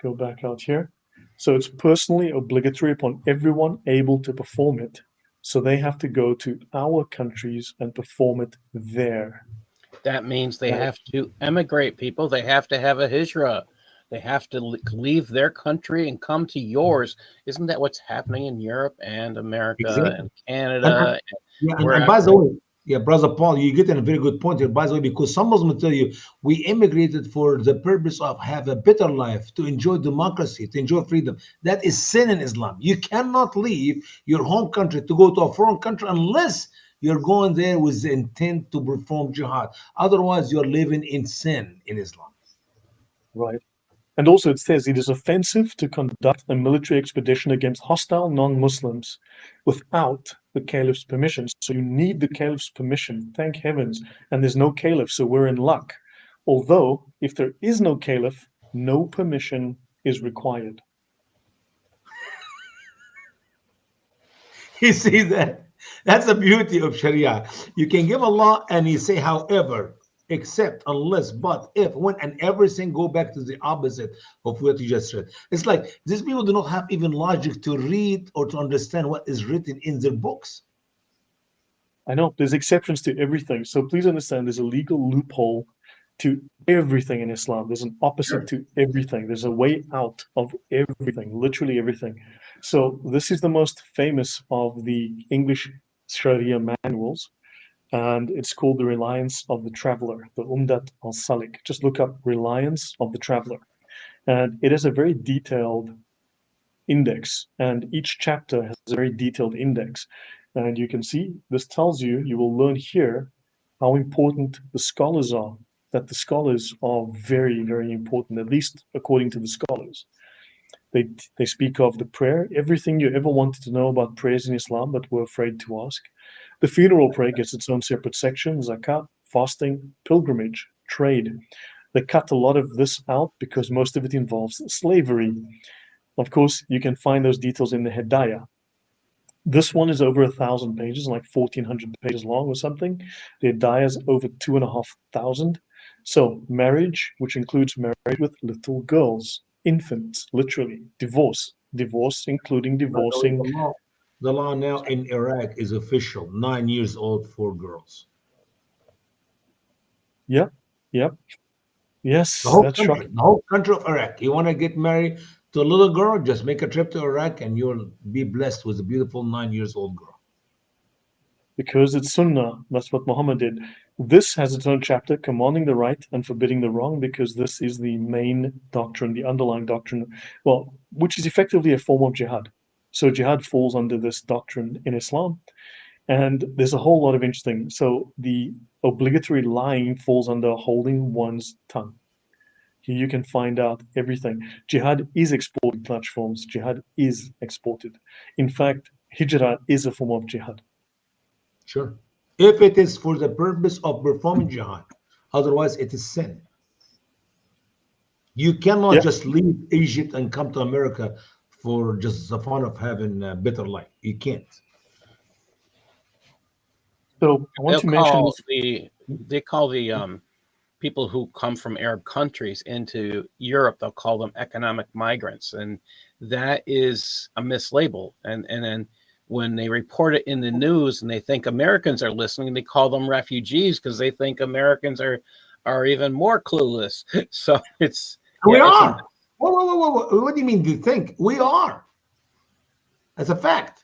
go back out here. So it's personally obligatory upon everyone able to perform it. So they have to go to our countries and perform it there. That means they Right. have to emigrate, people. They have to have a hijrah. They have to leave their country and come to yours. Isn't that what's happening in Europe and America Exactly. and And Canada and yeah, and wherever? by the way, yeah, brother Paul, you get in a very good point here. By the way, because some Muslims will tell you we immigrated for the purpose of have a better life, to enjoy democracy, to enjoy freedom. That is sin in Islam. You cannot leave your home country to go to a foreign country unless you're going there with the intent to perform jihad. Otherwise, you're living in sin in Islam. Right. And also, it says it is offensive to conduct a military expedition against hostile non-Muslims without the caliph's permission. So you need the caliph's permission, thank heavens. And there's no caliph, so we're in luck. Although, if there is no caliph, no permission is required. You see that? That's the beauty of Sharia. You can give a law and you say, however, except, unless, but, if, when, and everything go back to the opposite of what you just read. It's like these people do not have even logic to read or to understand what is written in their books. I know there's exceptions to everything. So please understand there's a legal loophole to everything in Islam. There's an opposite to everything. There's a way out of everything, literally everything. So this is the most famous of the English Sharia manuals, and it's called the Reliance of the Traveler, the Umdat al-Salik. Just look up Reliance of the Traveler. And it is a very detailed index, and each chapter has a very detailed index. And you can see this tells you, you will learn here how important the scholars are, that the scholars are very, very important, at least according to the scholars. They speak of the prayer, everything you ever wanted to know about prayers in Islam, but were afraid to ask. The funeral prayer gets its own separate section, zakat, fasting, pilgrimage, trade. They cut a lot of this out because most of it involves slavery. Of course, you can find those details in the Hidayah. This one is over 1,000 pages, like 1,400 pages long or something. The Hidayah is over 2,500. So marriage, which includes marriage with little girls, infants, literally, divorce, including By the way, divorcing. the law now in Iraq is official, 9 years old for girls. Yep, yep, The yes, whole that's country, shocking. the whole country of Iraq. You want to get married to a little girl, just make a trip to Iraq and you'll be blessed with a beautiful 9 years old girl. Because it's Sunnah. That's what Muhammad did. This has its own chapter commanding the right and forbidding the wrong, because this is the main doctrine, the underlying doctrine, well, which is effectively a form of jihad. So jihad falls under this doctrine in Islam. And there's a whole lot of interesting. So the obligatory lying falls under holding one's tongue. Here you can find out everything. Jihad is exported in large forms. Jihad is exported. In fact, hijrah is a form of jihad. Sure. If it is for the purpose of performing jihad, otherwise it is sin. You cannot Yeah. just leave Egypt and come to America for just the fun of having a better life. You can't. So I want They'll to mention call this. the people who come from Arab countries into Europe, they'll call them economic migrants, and that is a mislabel. And then when they report it in the news and they think Americans are listening, they call them refugees because they think Americans are even more clueless. So it's We yeah, it's are. Whoa. What do you mean? Do you think we are? That's a fact.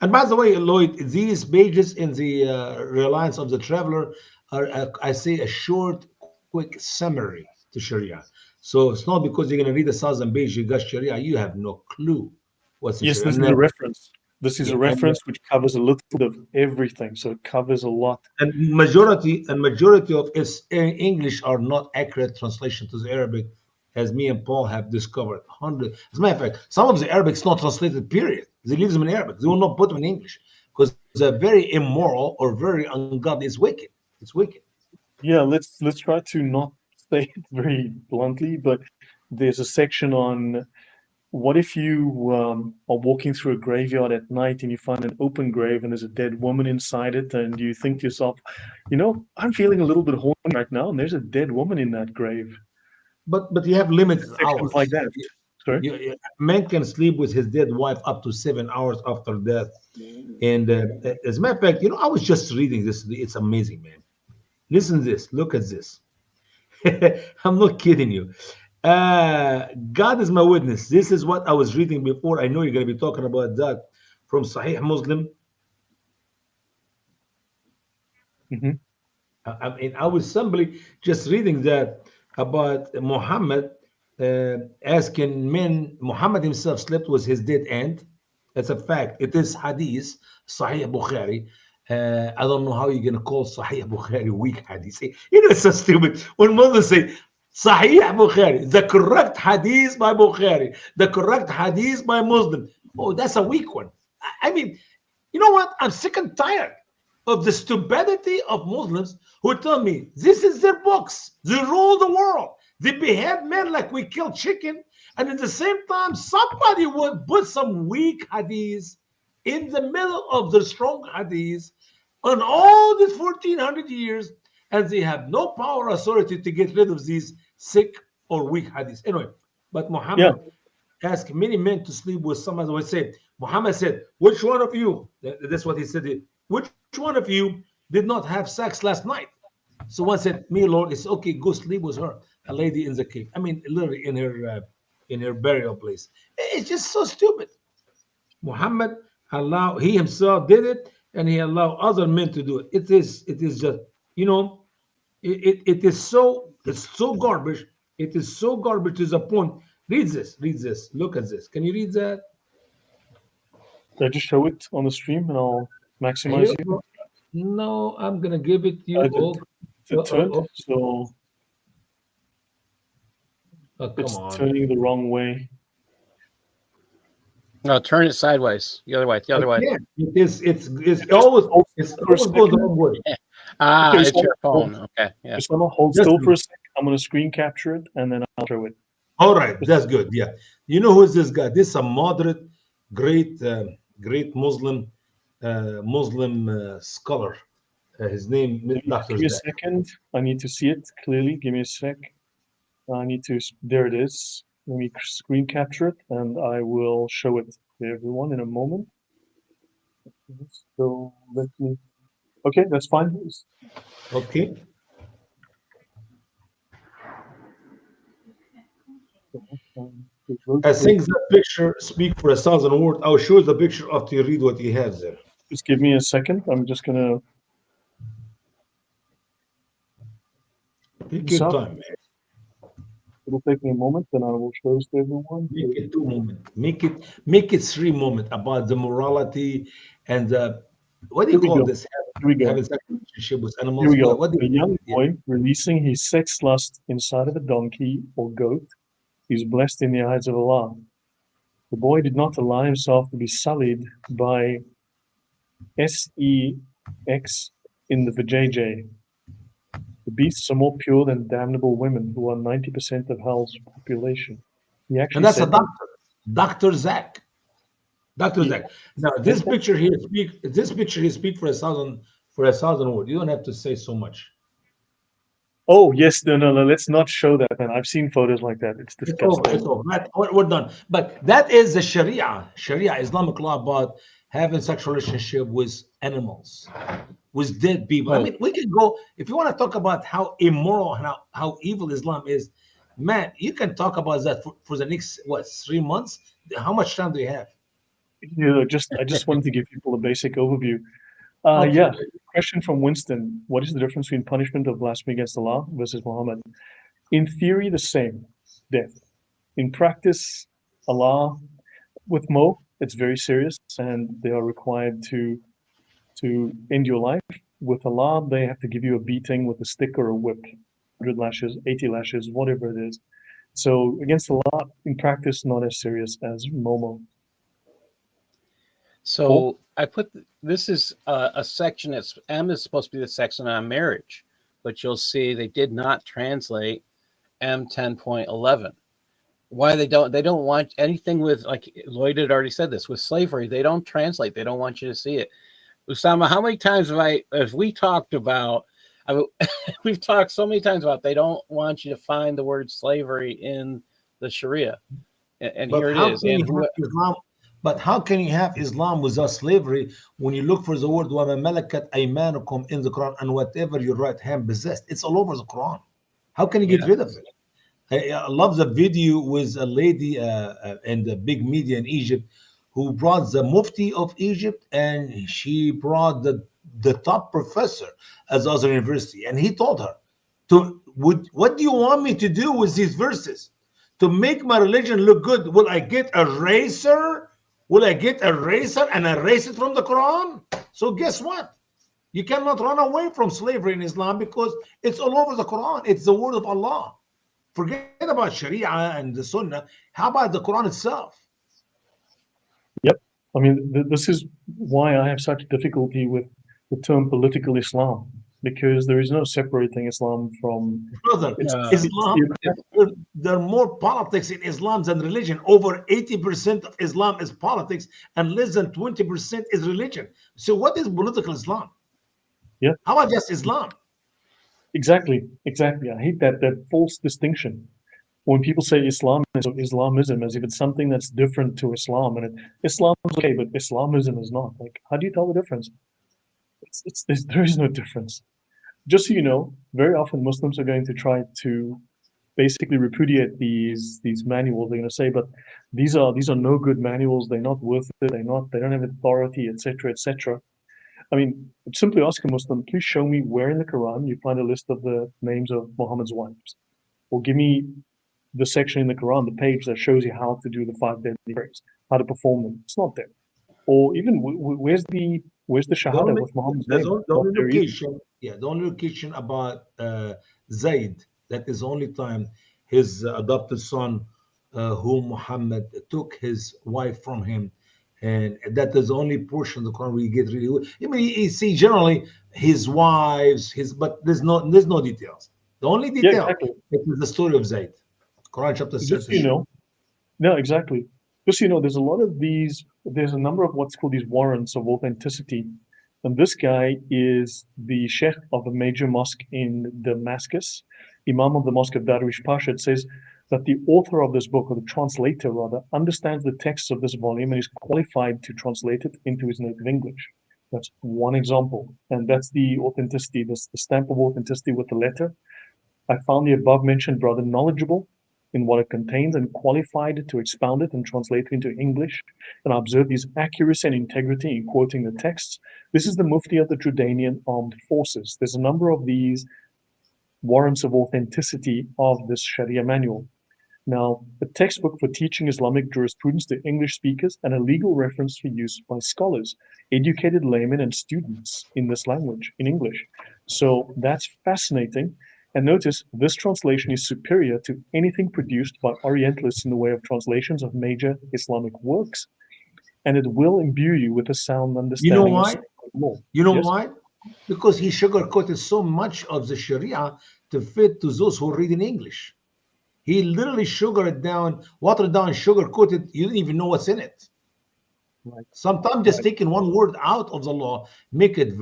And by the way, Lloyd, these pages in the Reliance of the Traveler are, I say, a short, quick summary to Sharia. So it's not because you're going to read 1,000 pages, you got Sharia, you have no clue what's in Yes, Sharia. this is a reference. This is Yeah, a reference which covers a little bit of everything. So it covers a lot. and majority of its English are not accurate translation to the Arabic, as me and Paul have discovered. Hundred. As a matter of fact, some of the Arabic is not translated. Period. They leave them in Arabic. They will not put them in English because they're very immoral or very ungodly. It's wicked. It's wicked. Yeah, let's try to not say it very bluntly, but there's a section on what if you are walking through a graveyard at night and you find an open grave and there's a dead woman inside it, and you think to yourself, I'm feeling a little bit horny right now, and there's a dead woman in that grave. but you have limited sections hours. like that. Sorry. Man can sleep with his dead wife up to 7 hours after death. And as a matter of fact, I was just reading this. It's amazing, man. Listen to this. Look at this. I'm not kidding you. God is my witness. This is what I was reading before. I know you're going to be talking about that from Sahih Muslim. Mm-hmm. I mean, I was simply just reading that about Muhammad asking men. Muhammad himself slept with his dead aunt. That's a fact. It is hadith, Sahih Bukhari. I don't know how you're going to call Sahih Bukhari weak hadith. It's so stupid. When Muslims say Sahih Bukhari, the correct hadith by Bukhari, the correct hadith by Muslim. Oh, that's a weak one. I mean, you know what? I'm sick and tired of the stupidity of Muslims who tell me this is their books. They rule the world. They behead men like we kill chicken. And at the same time, somebody would put some weak hadith in the middle of the strong hadith on all these 1400 years, and they have no power or authority to get rid of these sick or weak hadiths. Anyway, but Muhammad asked many men to sleep with someone. Would say, Muhammad said, which one of you, that's what he said, which one of you did not have sex last night? So one said, me, Lord. It's okay, go sleep with her, a lady in the cave. I mean, literally in her burial place. It's just so stupid. Muhammad he himself did it, and he allowed other men to do it. It is just, it's so garbage. It is so garbage to the point. Read this. Look at this. Can you read that? Did I just show it on the stream and I'll maximize you? No, I'm gonna give it to you. So it's turning the wrong way. No, turn it sideways. The other way. The other way. Yeah, it's always goes the wrong way. Okay, it's your phone. Okay, yeah. Just gonna hold still for a second. I'm gonna screen capture it and then I'll show it. All right, that's good. Yeah, you know who is this guy? This is a moderate, great Muslim scholar. His name is Dr. Give me a second. I need to see it clearly. Give me a sec. I need to. There it is. Let me screen capture it, and I will show it to everyone in a moment. So let me. Okay, that's fine. Okay. I think the picture speak for 1,000 words. I'll show the picture after you read what you have there. Just give me a second. I'm just gonna. Take your time, man. It'll take me a moment, then I will show this to everyone. Make it 2 moments. Make it 3 moments about the morality and the what do you call this? Here we go. Having sex relationship with animals. Here we go. What a young boy releasing his sex lust inside of a donkey or goat is blessed in the eyes of Allah. The boy did not allow himself to be sullied by sex in the vajayjay. The beasts are more pure than damnable women, who are 90% of hell's population. He actually and that's said a doctor, Dr. Zach. Dr. Zach. Now this picture here speak for 1,000 words. You don't have to say so much. Oh yes, no. Let's not show that, man. I've seen photos like that. It's disgusting. It's over. We're done. But that is the Sharia Islamic law about having sexual relationship with animals, with dead people. I mean, we can go if you want to talk about how immoral and how evil Islam is. Man, you can talk about that for the next 3 months. How much time do you have? I just wanted to give people a basic overview. Yeah. Question from Winston: what is the difference between punishment of blasphemy against Allah versus Muhammad? In theory, the same, death. In practice, Allah, with Mo, it's very serious, and they are required to end your life. With Allah, they have to give you a beating with a stick or a whip, 100 lashes, 80 lashes, whatever it is. So against Allah, in practice, not as serious as Momo. So I put this is a section that's M is supposed to be the section on marriage, but you'll see they did not translate M 10.11. Why they don't want anything with, like Lloyd had already said this, with slavery, they don't translate. They don't want you to see it. Usama, how many times have we talked about we've talked so many times about they don't want you to find the word slavery in the Sharia, and But here it how is. can And you have Islam? But how can you have Islam without slavery when you look for the word وَمَا مَلَكَتْ أَيْمَانُكُمْ in the Quran and whatever your right hand possessed? It's all over the Quran. How can you get yeah, rid of it? I love the video with a lady in the big media in Egypt who brought the Mufti of Egypt and she brought the top professor at the other university. And he told her, what do you want me to do with these verses? To make my religion look good, will I get a razor? Will I get a razor and erase it from the Quran? So guess what? You cannot run away from slavery in Islam because it's all over the Quran. It's the word of Allah. Forget about Sharia and the Sunnah. How about the Quran itself? Yep. I mean, this is why I have such difficulty with the term political Islam, because there is no separating Islam from Brother, uh, it's Islam, theocratic. there are more politics in Islam than religion. Over 80% of Islam is politics and less than 20% is religion. So what is political Islam? Yeah, How about just Islam? exactly. I hate that false distinction. When people say Islam is Islamism, as if it's something that's different to Islam, and Islam is okay, but Islamism is not. Like, how do you tell the difference? There is no difference. Just so you know, very often Muslims are going to try to basically repudiate these manuals. They're going to say, but these are no good manuals. They're not worth it. They don't have authority, etc., etc. I mean, simply ask a Muslim, please show me where in the Quran you find a list of the names of Muhammad's wives, or give me the section in the Quran, the page that shows you how to do the five deadly prayers, how to perform them. It's not there. Or even where's the The Shahada only, with Muhammad's there's name? only, the Not only there either. location, yeah, the only location about Zayd, that is the only time his adopted son, whom Muhammad took his wife from him. And that is the only portion of the Quran where you get really. I mean, you see generally his wives, but there's no details. The only Yeah, detail exactly. is the story of Zayd, Quran chapter Just so you 33. know, no, exactly. Just so you know, there's a lot of these. There's a number of what's called these warrants of authenticity, and this guy is the sheikh of a major mosque in Damascus, Imam of the Mosque of Darwish Pasha. It says that the author of this book, or the translator rather, understands the texts of this volume and is qualified to translate it into his native English. That's one example, and that's the authenticity. That's the stamp of authenticity with the letter. I found the above mentioned brother knowledgeable in what it contains and qualified to expound it and translate it into English. And I observed his accuracy and integrity in quoting the texts. This is the Mufti of the Jordanian Armed Forces. There's a number of these warrants of authenticity of this Sharia manual. Now, a textbook for teaching Islamic jurisprudence to English speakers and a legal reference for use by scholars, educated laymen, and students in this language, in English. So that's fascinating. And notice this translation is superior to anything produced by Orientalists in the way of translations of major Islamic works, and it will imbue you with a sound You know understanding of why? law. You know Yes? why? Because he sugarcoated so much of the Sharia to fit to those who read in English. He literally sugared it down, watered down, sugar coated. You didn't even know what's in it. Right. Sometimes just Right. taking one word out of the law, make it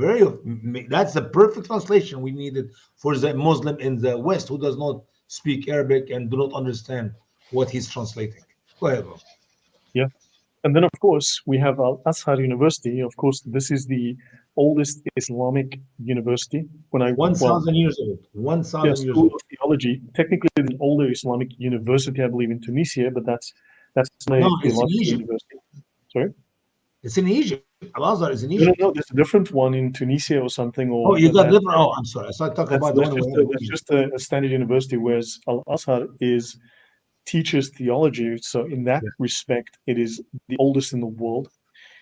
that's the perfect translation we needed for the Muslim in the West who does not speak Arabic and do not understand what he's translating. Go ahead, bro. Yeah. And then, of course, we have Al Azhar University. Of course, this is the oldest Islamic university. Well, 1,000 years old. yeah, 1,000 years School old. of Theology. Technically, it's an older Islamic university, I believe, in Tunisia, but that's No, a it's in theological Egypt. university. Sorry? It's in Egypt. Al Azhar is in No, no, Egypt. no. There's a different one in Tunisia or something, Oh, or you got different. Oh, I'm sorry. I started talking that's about the that's one just where that's just a standard university, whereas Al Azhar is teaches theology. So in that yeah, respect, it is the oldest in the world.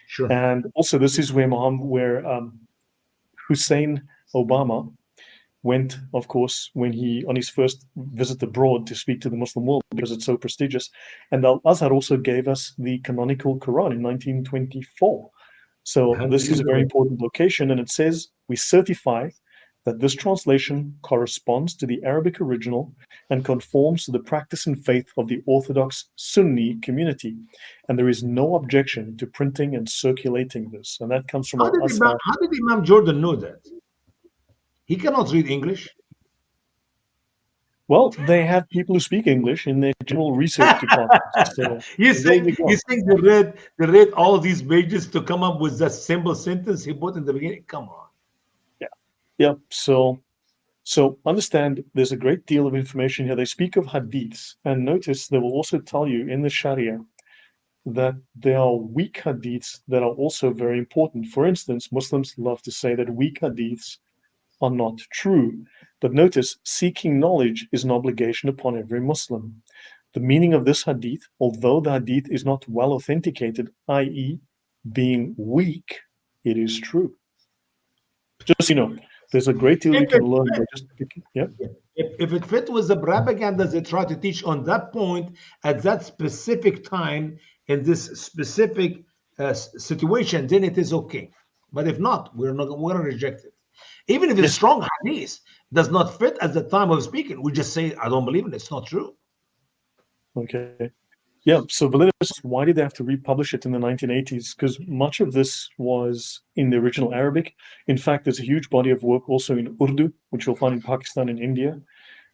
sure. And also, this is where Hussein Obama went, of course, when he on his first visit abroad to speak to the Muslim world because it's so prestigious. And Al Azhar also gave us the canonical Quran in 1924. So 100 this is years a very ago. important location, and it says we certify that this translation corresponds to the Arabic original and conforms to the practice and faith of the Orthodox Sunni community. And there is no objection to printing and circulating this. And that comes from How Al did Azhar. Imam Jordan know that? He cannot read English. Well, they have people who speak English in their general research department. So you there you think you go. think they read all these pages to come up with that simple sentence he put in the beginning? Come on. Yeah. Yeah. So understand there's a great deal of information here. They speak of hadiths, and notice they will also tell you in the Sharia that there are weak hadiths that are also very important. For instance, Muslims love to say that weak hadiths are not true. But notice, seeking knowledge is an obligation upon every Muslim. The meaning of this hadith, although the hadith is not well authenticated, i.e., being weak, it is true. Just there's a great deal you If it, can learn by just picking. Yeah. if it fit with the propaganda they try to teach on that point at that specific time in this specific situation, then it is okay. But if not, we're gonna reject it. Even if it's Yes. strong hadith does not fit at the time of speaking, we just say I don't believe it. It's not true. Okay. Yeah. So Validus, why did they have to republish it in the 1980s? Because much of this was in the original Arabic. In fact, there's a huge body of work also in Urdu, which you'll find in Pakistan and India.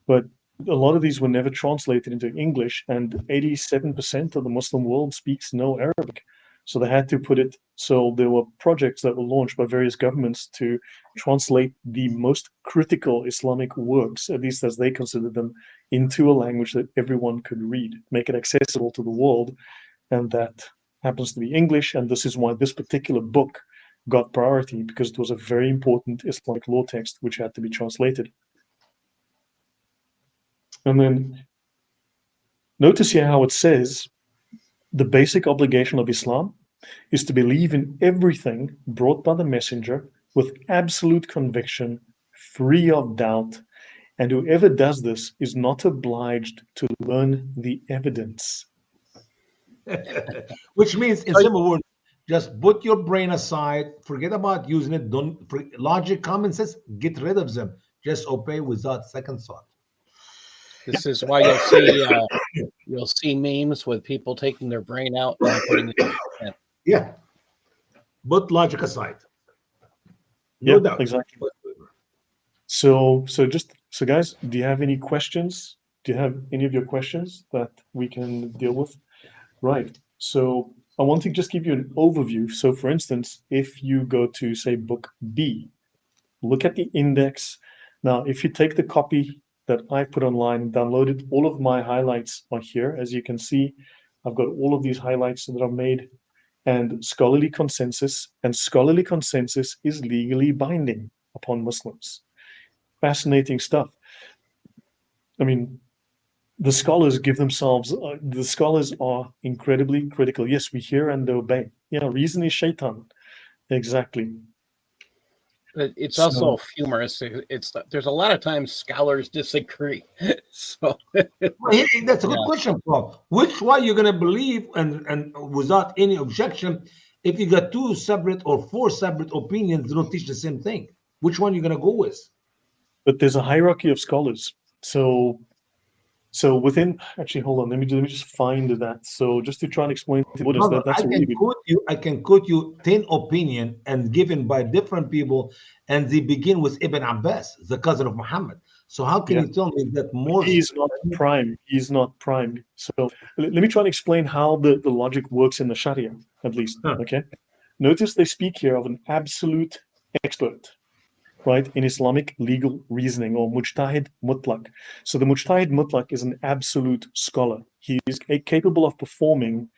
But a lot of these were never translated into English, and 87% of the Muslim world speaks no Arabic. So they had to put it. So there were projects that were launched by various governments to translate the most critical Islamic works, at least as they considered them, into a language that everyone could read, make it accessible to the world. And that happens to be English. And this is why this particular book got priority, because it was a very important Islamic law text which had to be translated. And then notice here how it says the basic obligation of Islam is to believe in everything brought by the messenger with absolute conviction, free of doubt, and whoever does this is not obliged to learn the evidence. Which means, in simple words, just put your brain aside, forget about using it. Don't logic, common sense, get rid of them. Just obey without second thought. This is why you'll see memes with people taking their brain out and putting it in. Yeah. Put logic aside. No doubt. Exactly. So guys, do you have any questions? Do you have any of your questions that we can deal with? Right. So I want to just give you an overview. So for instance, if you go to say book B, look at the index. Now, if you take the copy that I put online and downloaded, all of my highlights are here. As you can see, I've got all of these highlights that are made, and scholarly consensus. And scholarly consensus is legally binding upon Muslims. Fascinating stuff. I mean, the scholars the scholars are incredibly critical. Yes, we hear and obey. Reason is shaitan. Exactly. But it's also humorous. There's a lot of times scholars disagree. So that's a good question, Paul. Which one you're gonna believe and without any objection? If you got two separate or four separate opinions, they don't teach the same thing. Which one you're gonna go with? But there's a hierarchy of scholars. So within, actually, hold on. Let me just find that. So just to try and explain to what is that. That's I can quote you 10 opinion and given by different people, and they begin with Ibn Abbas, the cousin of Muhammad. So how can you tell me that more? He's not prime. He's not prime. So let me try and explain how the logic works in the Sharia, at least. Okay. Notice they speak here of an absolute expert, right, in Islamic legal reasoning, or mujtahid mutlaq. So the mujtahid mutlaq is an absolute scholar. He is capable of performing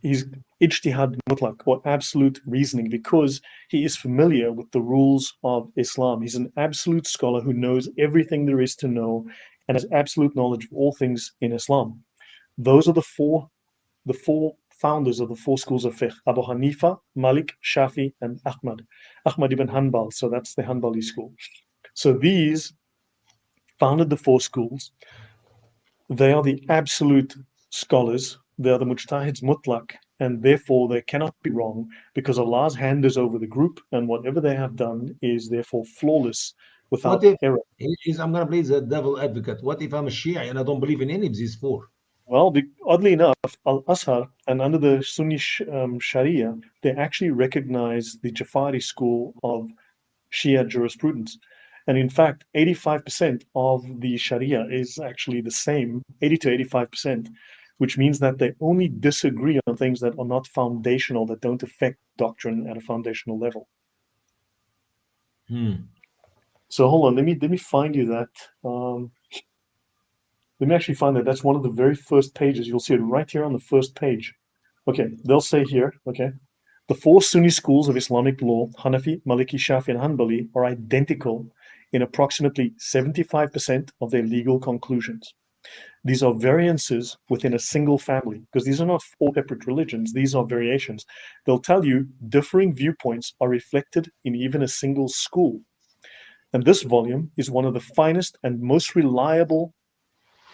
his ijtihad mutlaq, or absolute reasoning, because he is familiar with the rules of Islam. He's an absolute scholar who knows everything there is to know and has absolute knowledge of all things in Islam. Those are the four founders of the four schools of fiqh: Abu Hanifa, Malik, Shafi, and Ahmad ibn Hanbal. So that's the Hanbali school. So these founded the four schools. They are the absolute scholars. They are the mujtahids mutlaq, and therefore they cannot be wrong, because Allah's hand is over the group, and whatever they have done is therefore flawless, without error. I'm going to play the devil advocate. What if I'm a Shia and I don't believe in any of these four? Well, oddly enough, Al-Azhar and under the Sunni Sharia, they actually recognize the Jafari school of Shia jurisprudence. And in fact, 85% of the Sharia is actually the same, 80 to 85%, which means that they only disagree on things that are not foundational, that don't affect doctrine at a foundational level. So hold on, let me find you that. Let me actually find that. That's one of the very first pages. You'll see it right here on the first page. Okay, they'll say here, okay, the four Sunni schools of Islamic law, Hanafi, Maliki, Shafi, and Hanbali, are identical in approximately 75% of their legal conclusions. These are variances within a single family, because these are not four separate religions, these are variations. They'll tell you differing viewpoints are reflected in even a single school. And this volume is one of the finest and most reliable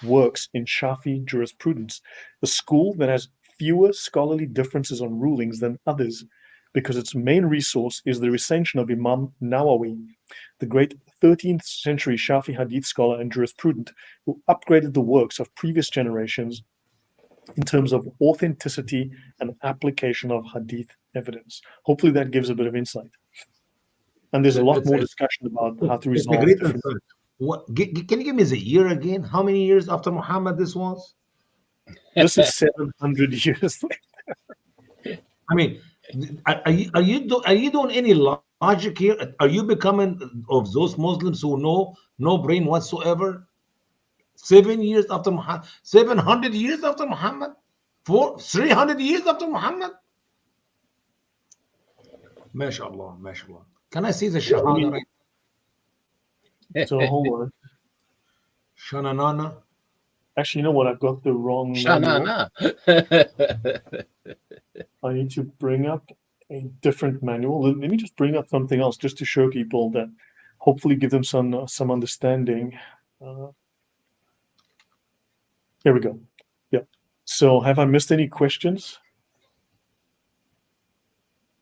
works in Shafi jurisprudence, the school that has fewer scholarly differences on rulings than others, because its main resource is the recension of Imam Nawawi, the great 13th century Shafi Hadith scholar and jurisprudent, who upgraded the works of previous generations in terms of authenticity and application of Hadith evidence. Hopefully that gives a bit of insight. And there's a lot more discussion about how to It's a resolve great different. insight. Can you give me the year again? How many years after Muhammad this was? This is 700 years later. I mean, are you doing any logic here? Are you becoming of those Muslims who know no brain whatsoever? 7 years after Muhammad, 700 years after Muhammad, 300 years after Muhammad. MashaAllah, MashaAllah. Can I see the Shahada right? So hold on. Shananana. Actually, you know what? I've got the wrong manual. I need to bring up a different manual. Let me just bring up something else just to show people that hopefully give them some understanding. Here we go. Yeah. So have I missed any questions?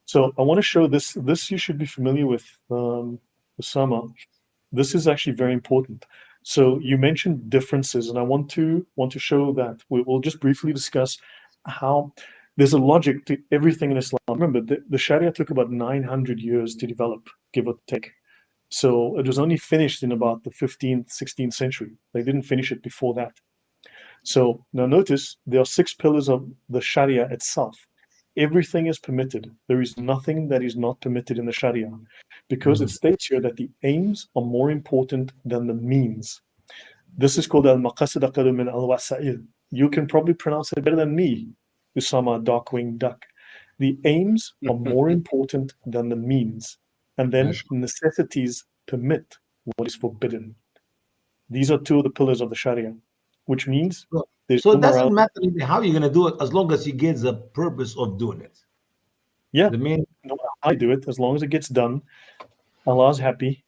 So I want to show this. This you should be familiar with, Osama. This is actually very important. So you mentioned differences, and I want to show that. We'll just briefly discuss how there's a logic to everything in Islam. Remember, the Sharia took about 900 years to develop, give or take. So it was only finished in about the 15th, 16th century. They didn't finish it before that. So now notice there are 6 pillars of the Sharia itself. Everything is permitted. There is nothing that is not permitted in the Sharia, because it states here that the aims are more important than the means. This is called al-maqasid aqallu min al-wasa'il. You can probably pronounce it better than me, Usama Darkwing Duck. The aims are more important than the means, and then necessities permit what is forbidden. These are 2 of the pillars of the Sharia, which means so it doesn't matter how you're going to do it, as long as you get the purpose of doing it. Yeah, no matter how you do it, as long as it gets done, Allah's happy.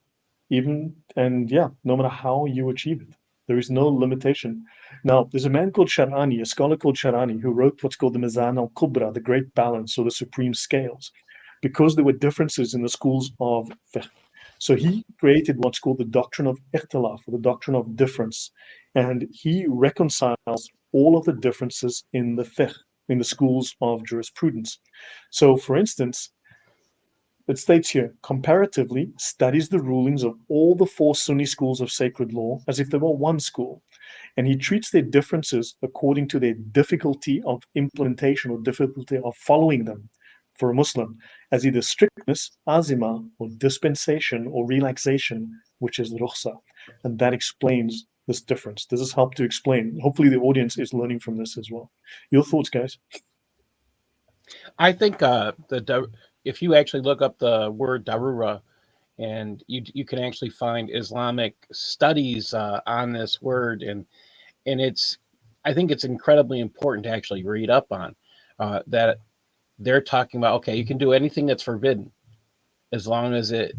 No matter how you achieve it, there is no limitation. Now, there's a man called Sharani, a scholar called Sharani, who wrote what's called the Mizan al-Kubra, the Great Balance, or the Supreme Scales, because there were differences in the schools of fiqh. So he created what's called the doctrine of ikhtilaf, or the doctrine of difference, and he reconciles all of the differences in the fiqh, in the schools of jurisprudence. So, for instance, it states here, comparatively studies the rulings of all the 4 Sunni schools of sacred law as if they were one school, and he treats their differences according to their difficulty of implementation or difficulty of following them for a Muslim, as either strictness, azima, or dispensation or relaxation, which is rukhsa. And that explains this difference. Does this help to explain? Hopefully the audience is learning from this as well. Your thoughts, guys? I think if you actually look up the word darura, and you can actually find Islamic studies on this word, and I think it's incredibly important to actually read up on that. They're talking about, okay, you can do anything that's forbidden as long as it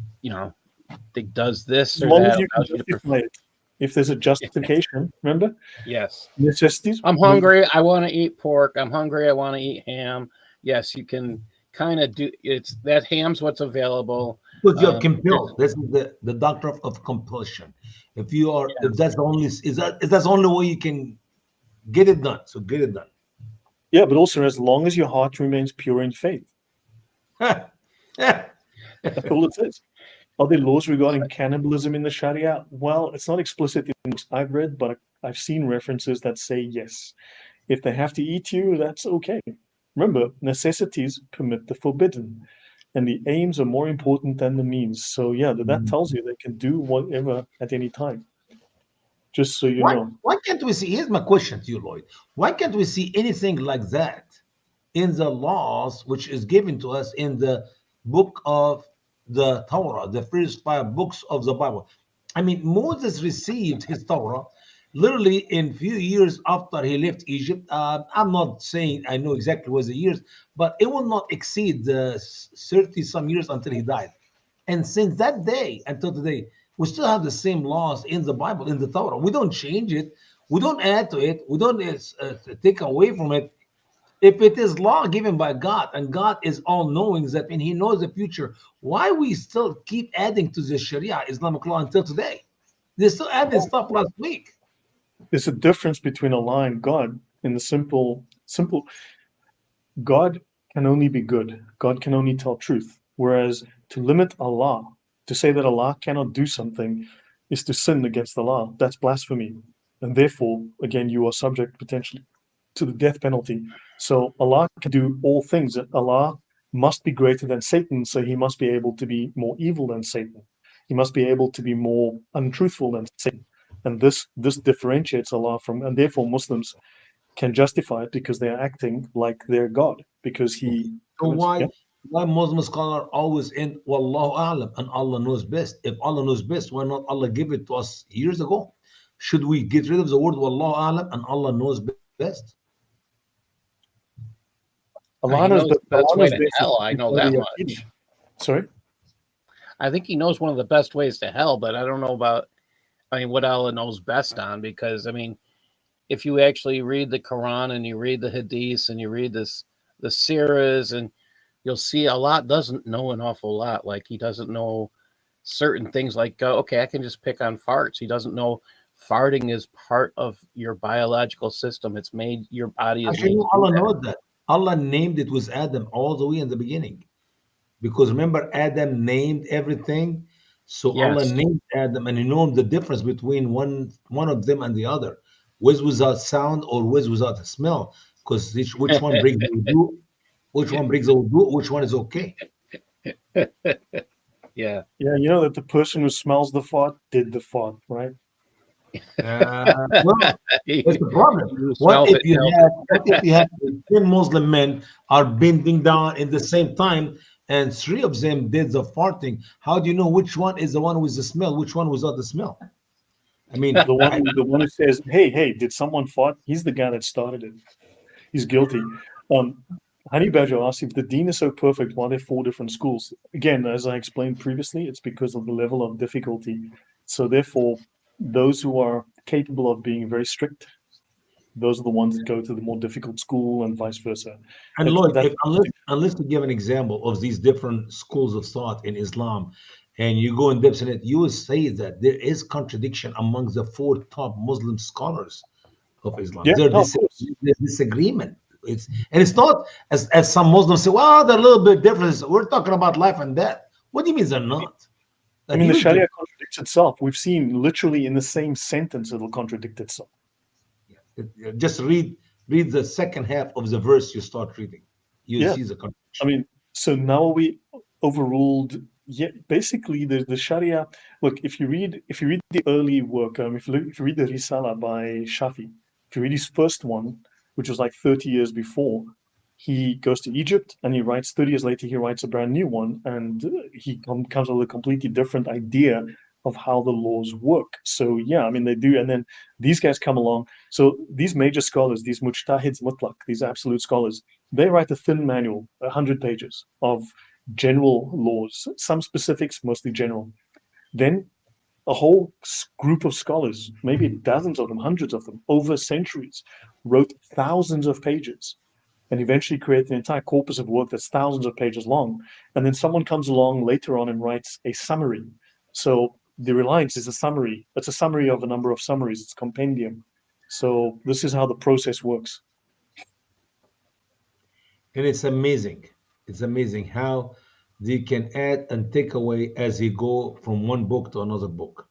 does this or that. As long as you can justify it. If there's a justification, remember? Yes. Necessities. I'm hungry. I want to eat pork. I'm hungry. I want to eat ham. Yes, you can kind of do it's that ham's what's available. Because you're compelled. This is the doctrine of compulsion. If you are, if that's the only, is that's the only way you can get it done. So get it done. Yeah, but also as long as your heart remains pure in faith. That's all it says. Are there laws regarding cannibalism in the Sharia? Well, it's not explicit in the books I've read, but I've seen references that say yes. If they have to eat you, that's okay. Remember, necessities permit the forbidden, and the aims are more important than the means. So, yeah, that tells you they can do whatever at any time, just so you Why know. why can't we see? Here's my question to you, Lloyd. Why can't we see anything like that in the laws which is given to us in the book of the Torah, the first 5 books of the Bible? I mean, Moses received his Torah literally in few years after he left Egypt. I'm not saying I know exactly what the years, but it will not exceed the 30 some years until he died. And since that day until today, we still have the same laws in the Bible, in the Torah. We don't change it. We don't add to it. We don't take away from it. If it is law given by God and God is all knowing, that when He knows the future, why we still keep adding to the Sharia Islamic law until today? They still adding stuff last week. There's a difference between Allah and God in the simple God can only be good. God can only tell truth. Whereas to limit Allah, to say that Allah cannot do something, is to sin against Allah. That's blasphemy. And therefore, again, you are subject potentially to the death penalty. So Allah can do all things. Allah must be greater than Satan, so he must be able to be more evil than Satan. He must be able to be more untruthful than Satan. And this differentiates Allah from, and therefore Muslims can justify it because they are acting like their God, because he So yeah. why Muslim scholar always end Wallahu A'lam and Allah knows best? If Allah knows best, why not Allah give it to us years ago? Should we get rid of the word Wallahu A'lam and Allah knows best? He knows the best Allah way knows to best hell. I know that is much. sorry. I think he knows one of the best ways to hell, but I don't know about, what Allah knows best on, because, if you actually read the Quran and you read the Hadiths and you read the Sirahs, and you'll see Allah doesn't know an awful lot. Like, he doesn't know certain things like, okay, I can just pick on farts. He doesn't know farting is part of your biological system. It's made, your body is Actually, made no, to do Allah that. knows that. Allah named it with Adam all the way in the beginning. Because remember, Adam named everything. So Allah Yes. named Adam and He knows the difference between one of them and the other. With without sound or with without a smell. Because which one brings the wudu, which one brings the wudu, which one is okay. Yeah. Yeah, you know that the person who smells the fart did the fart, right? Well, that's the problem. You What smell if it, you tells have what if you have 10 Muslim men are bending down in the same time and 3 of them did the farting? How do you know which one is the one with the smell, which one without the smell? I mean, The one who says, hey, did someone fart? He's the guy that started it. He's guilty. Honey Badger asks, if the dean is so perfect, why are there 4 different schools? Again, as I explained previously, it's because of the level of difficulty. So therefore, those who are capable of being very strict, those are the ones that go to the more difficult school, and vice versa. and Lloyd, That's unless to give an example of these different schools of thought in Islam, and you go in depth in it, you will say that there is contradiction among the 4 top Muslim scholars of Islam. yeah, no, of course. There's disagreement. It's not as some Muslims say, well, they're a little bit different. We're talking about life and death. What do you mean they're not? I A mean, the huge Sharia difference. contradicts itself. We've seen literally in the same sentence, it'll contradict itself. Just read the second half of the verse you start reading. You Yeah. see the I contradiction. mean, so now we overruled. Yeah, basically the Sharia. Look, if you read the early work, if you read the Risala by Shafi, if you read his first one, which was like 30 years before, he goes to Egypt and he writes 30 years later. He writes a brand new one, and he comes up with a completely different idea of how the laws work. So yeah, I mean they do, and then these guys come along. So these major scholars, these mujtahids mutlaq, these absolute scholars, they write a thin manual, 100 pages of general laws, some specifics, mostly general. Then a whole group of scholars, maybe dozens of them, hundreds of them, over centuries, wrote thousands of pages and eventually created an entire corpus of work that's thousands of pages long. And then someone comes along later on and writes a summary. So the reliance is a summary. It's a summary of a number of summaries. It's compendium. So this is how the process works. And it's amazing. It's amazing how they can add and take away as he go from one book to another book.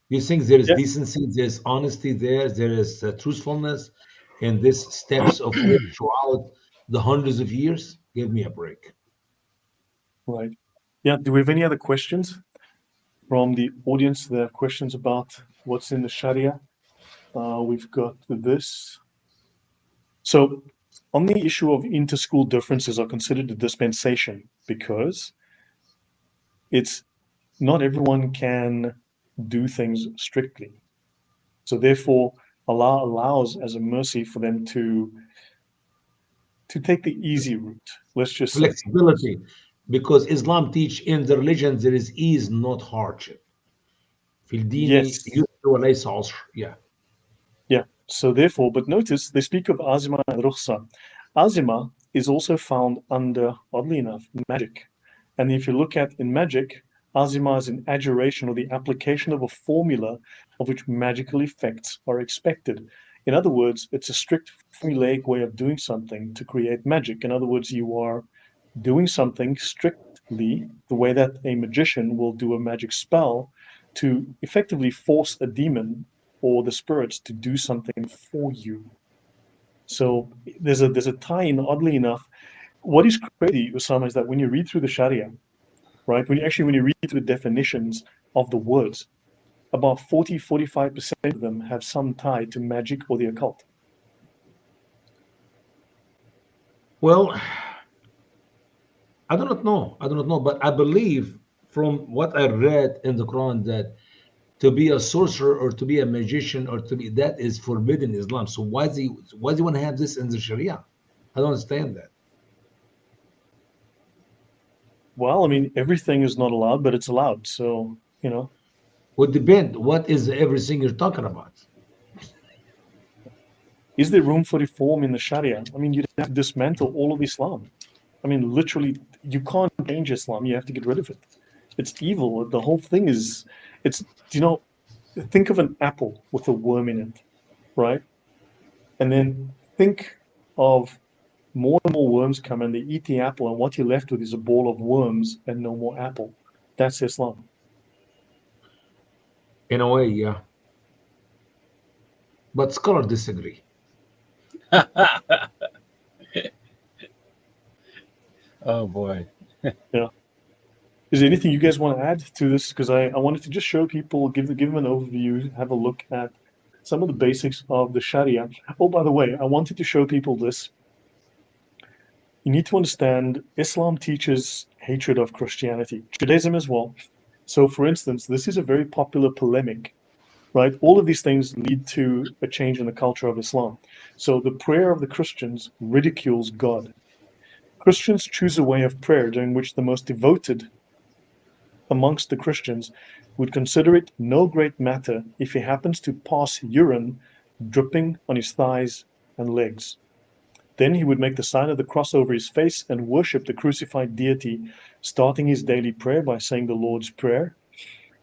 You think there is Yeah, decency, there's honesty there is truthfulness in this steps of work throughout the hundreds of years? Give me a break. right. Yeah, do we have any other questions from the audience that have questions about what's in the Sharia? We've got this. So, on the issue of inter-school differences are considered a dispensation because it's not everyone can do things strictly. So therefore, Allah allows as a mercy for them to take the easy route, let's just say. Flexibility, because Islam teach in the religion there is ease, not hardship. في الدين Yes. يسر وليس عسر. Yeah. Yeah. So therefore, but notice they speak of Azima and Rukhsa. Azima is also found under, oddly enough, magic. And if you look at in magic, Azima is an adjuration or the application of a formula of which magical effects are expected. In other words, it's a strict formulaic way of doing something to create magic. In other words, you are doing something strictly the way that a magician will do a magic spell to effectively force a demon or the spirits to do something for you. So there's a tie-in, oddly enough. What is crazy, Osama, is that when you read through the Sharia, right, when you read through the definitions of the words, about 45% of them have some tie to magic or the occult. Well, I do not know. I do not know, but I believe from what I read in the Quran that to be a sorcerer or to be a magician or to be that is forbidden in Islam. So why do you want to have this in the Sharia? I don't understand that. Well, I mean, everything is not allowed, but it's allowed. So, Would depend. What is everything you're talking about? is there room for reform in the Sharia? I mean, you'd have to dismantle all of Islam. I mean, literally, you can't change Islam. You have to get rid of it. It's evil. The whole thing is, it's, you know, think of an apple with a worm in it, right? And then think of more and more worms come and they eat the apple, and what you're left with is a ball of worms and no more apple. That's Islam. In a way, yeah. But scholars disagree. Oh boy. Yeah. Is there anything you guys want to add to this? Because I wanted to just show people, give them an overview, have a look at some of the basics of the Sharia. Oh, by the way, I wanted to show people this. You need to understand Islam teaches hatred of Christianity, Judaism as well. So, for instance, this is a very popular polemic, right? All of these things lead to a change in the culture of Islam. So, the prayer of the Christians ridicules God. Christians choose a way of prayer during which the most devoted amongst the Christians would consider it no great matter if he happens to pass urine dripping on his thighs and legs. Then he would make the sign of the cross over his face and worship the crucified deity, starting his daily prayer by saying the Lord's Prayer.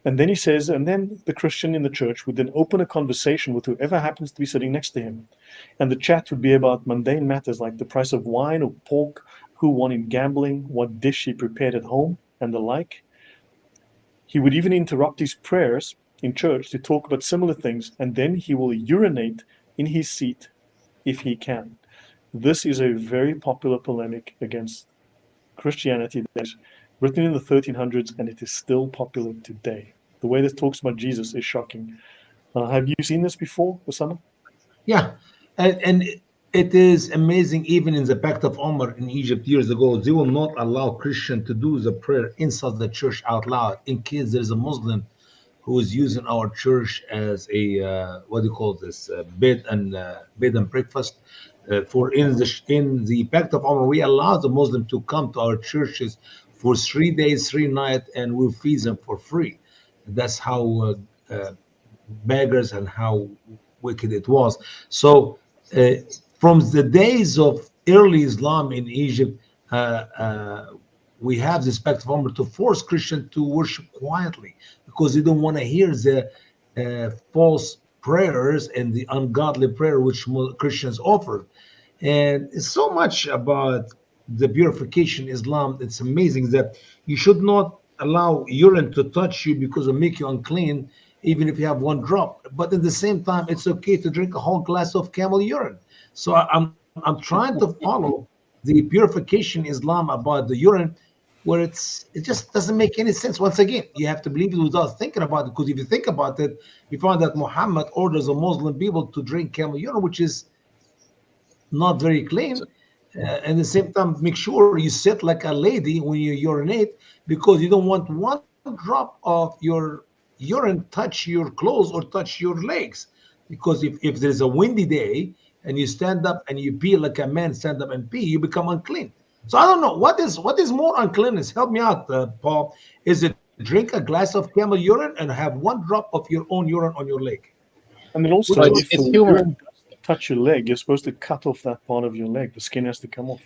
And then he says, and then the Christian in the church would then open a conversation with whoever happens to be sitting next to him. And the chat would be about mundane matters like the price of wine or pork, who won in gambling, what dish he prepared at home, and the like. He would even interrupt his prayers in church to talk about similar things, and then he will urinate in his seat if he can. This is a very popular polemic against Christianity that is written in the 1300s, and it is still popular today. The way this talks about Jesus is shocking. Have you seen this before, Osama? Yeah, and it is amazing. Even in the Pact of Omar in Egypt years ago, they will not allow Christian to do the prayer inside the church out loud in case there is a Muslim who is using our church as a what do you call this bed and breakfast. For in the Pact of Omar, we allow the Muslim to come to our churches for 3 days, 3 nights, and we'll feed them for free. That's how beggars and how wicked it was. So, from the days of early Islam in Egypt, we have this Pact of Umar to force Christians to worship quietly because they don't want to hear the false prayers and the ungodly prayer which Christians offer. And it's so much about the purification Islam, it's amazing that you should not allow urine to touch you because it'll make you unclean, even if you have one drop. But at the same time, it's okay to drink a whole glass of camel urine. So I'm trying to follow the purification Islam about the urine, where it just doesn't make any sense. Once again, you have to believe it without thinking about it, because if you think about it, you find that Muhammad orders a Muslim people to drink camel urine, which is not very clean. So, At the same time, make sure you sit like a lady when you urinate, because you don't want one drop of your urine touch your clothes or touch your legs. Because if there's a windy day and you stand up and you pee like a man stand up and pee, you become unclean. So I don't know what is more uncleanness. Help me out, Paul. Is it drink a glass of camel urine and have one drop of your own urine on your leg? And then Which also, well, one? if it's the humor. urine does touch your leg, you're supposed to cut off that part of your leg. The skin has to come off.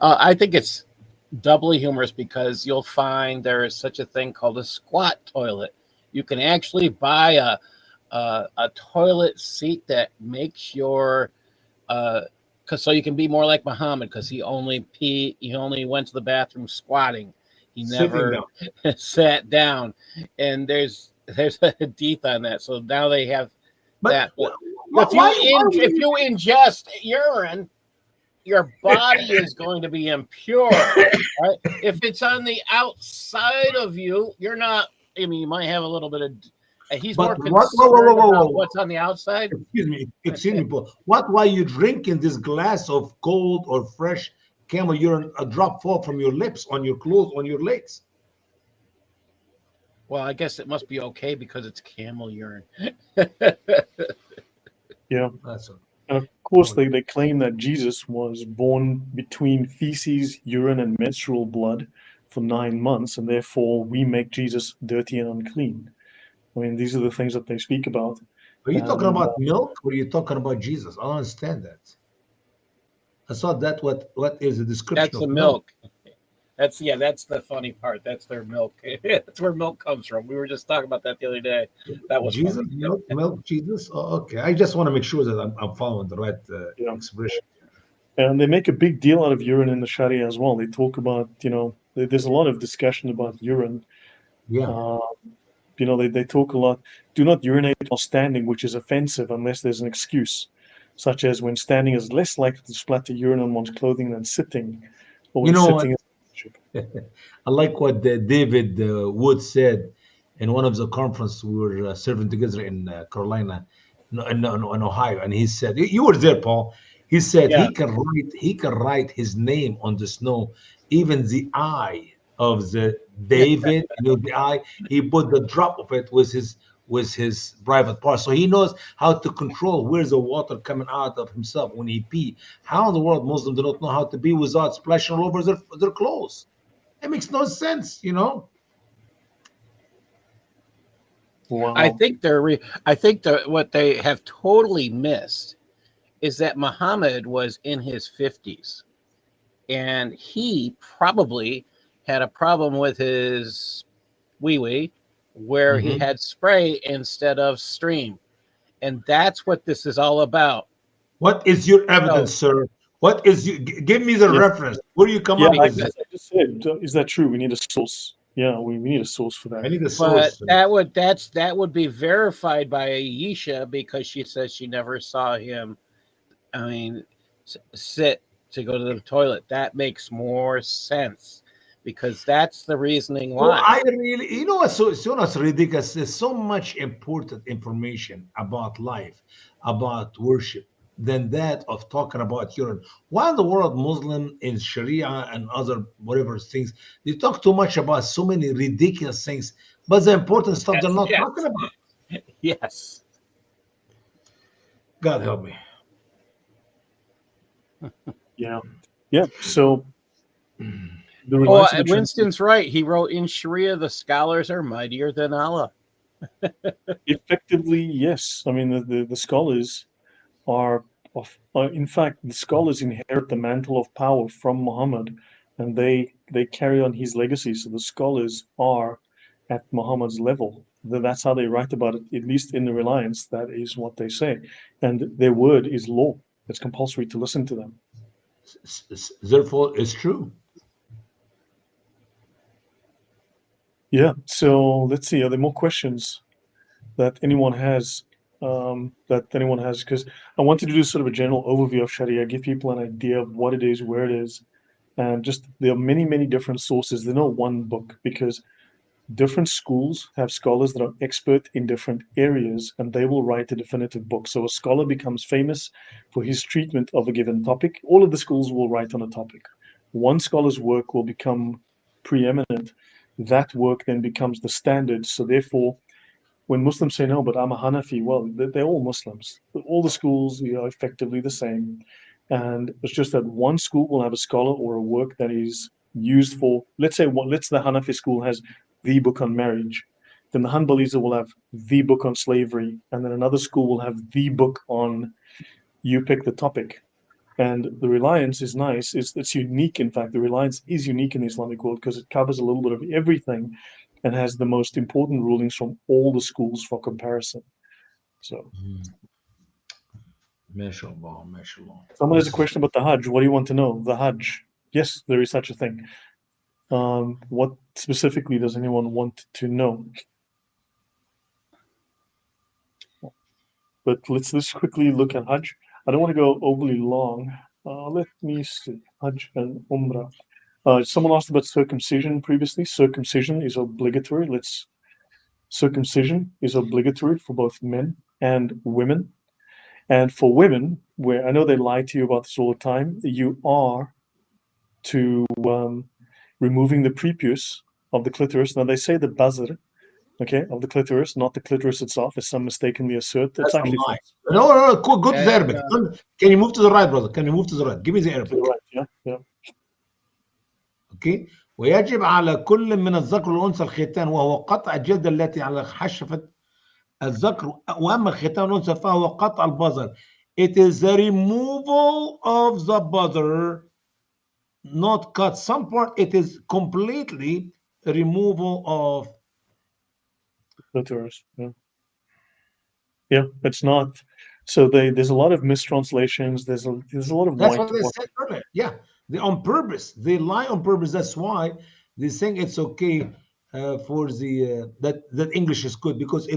I think it's doubly humorous because you'll find there is such a thing called a squat toilet. You can actually buy a toilet seat that makes your so you can be more like Muhammad, because he only went to the bathroom squatting. He Sitting never down. sat down, and there's a hadith on that. So now they have But that. But why, if you ingest urine, your body is going to be impure, right? If it's on the outside of you, you're not. I mean, you might have a little bit of. He's more but what? Whoa, whoa, whoa, concerned whoa, about whoa. what's on the outside. Excuse me, Paul. What? Why you drinking this glass of cold or fresh camel urine? A drop fall from your lips on your clothes on your legs. Well, I guess it must be okay because it's camel urine. Yeah. That's all. And of course, Oh, they claim that Jesus was born between feces, urine, and menstrual blood for 9 months, and therefore we make Jesus dirty and unclean. I mean, these are the things that they speak about. are you talking And about milk or are you talking about Jesus? I don't understand that. I thought that what is the description That's the of milk? milk. That's the funny part. That's their milk. That's where milk comes from. We were just talking about that the other day. That was Jesus, funny. milk, Jesus. Oh, okay. I just want to make sure that I'm following the right yeah, expression. and they make a big deal out of urine in the Sharia as well. They talk about, there's a lot of discussion about urine. Yeah. Uh, they talk a lot. Do not urinate while standing, which is offensive unless there's an excuse, such as when standing is less likely to splatter urine on one's clothing than sitting, or You when know what? sitting. I like what David Wood said in one of the conference we were serving together in Carolina, no, in Ohio, and he said, "You were there, Paul." He said Yeah. he can write his name on the snow, even the eye of the David, the eye. He put the drop of it with his private part, so he knows how to control where's the water coming out of himself when he pee. How in the world Muslims do not know how to pee without splashing all over their clothes? It makes no sense. I Wow. think I think what they have totally missed is that Muhammad was in his 50s, and he probably had a problem with his wee wee, where he Mhm. had spray instead of stream, and that's what this is all about. What is your So evidence, sir? What is you? Give me the Yeah, reference. Where you come yeah. up with because this? I just said, is that true? We need a source. Yeah, we need a source for I that. need a but source, sir. that would be verified by Aisha, because she says she never saw him. I mean, sit to go to the toilet. That makes more sense, because that's the reasoning So why. I really, what's so ridiculous? There's so much important information about life, about worship, than that of talking about urine. Why in the world Muslim in Sharia and other whatever things they talk too much about so many ridiculous things, but the important stuff they're Yes, not talking yes, about. yes. God help me. Yeah, yeah. So the Oh, reliance of the Trinity, Winston's right. He wrote, in Sharia, the scholars are mightier than Allah. effectively, yes. I mean, the scholars are in fact, the scholars inherit the mantle of power from Muhammad, and they carry on his legacy. So the scholars are at Muhammad's level. That's how they write about it, at least in the Reliance. That is what they say, and their word is law. It's compulsory to listen to them. Therefore, it's true. Yeah. So let's see. Are there more questions that anyone has? Because I wanted to do sort of a general overview of Sharia, give people an idea of what it is, where it is, and just there are many, many different sources. There's no one book because different schools have scholars that are expert in different areas and they will write a definitive book. So a scholar becomes famous for his treatment of a given topic. All of the schools will write on a topic. One scholar's work will become preeminent. That work then becomes the standard. So therefore, when Muslims say, no, but I'm a Hanafi, well, they're all Muslims. All the schools are effectively the same. And it's just that one school will have a scholar or a work that is used for, let's say, the Hanafi school has the book on marriage. Then the Hanbalis will have the book on slavery. And then another school will have the book on, you pick the topic. And the reliance is nice. It's unique. In fact, the reliance is unique in the Islamic world because it covers a little bit of everything and has the most important rulings from all the schools for comparison. So, MashaAllah, MashaAllah. someone has a question about the Hajj. What do you want to know? The Hajj. Yes, there is such a thing. What specifically does anyone want to know? But let's quickly look at Hajj. I don't want to go overly long. Let me see. Hajj and Umrah. Someone asked about circumcision previously. Circumcision is obligatory. Circumcision is obligatory for both men and women. And for women, where I know they lie to you about this all the time, you are to removing the prepuce of the clitoris. Now they say the bazar, okay, of the clitoris, not the clitoris itself, as some mistakenly assert. That's actually a lie. false. No, go to the Arabic. Can you move to the right, brother? Can you move to the right? Give me the Arabic. To the right, yeah. اوكي. ويجب على كل من الذكر والانثى الختان وهو قطع الجلد التي على حشفة الذكر، واما الختان والانثى فهو قطع البظر. It is the removal of the buzzer, not cut some part. It is completely removal of clitoris. Yeah, it's not. So there's a lot of mistranslations. There's a lot of That's white. what they said earlier. Yeah, they on purpose. They lie on purpose. That's why they think it's okay for the that English is good because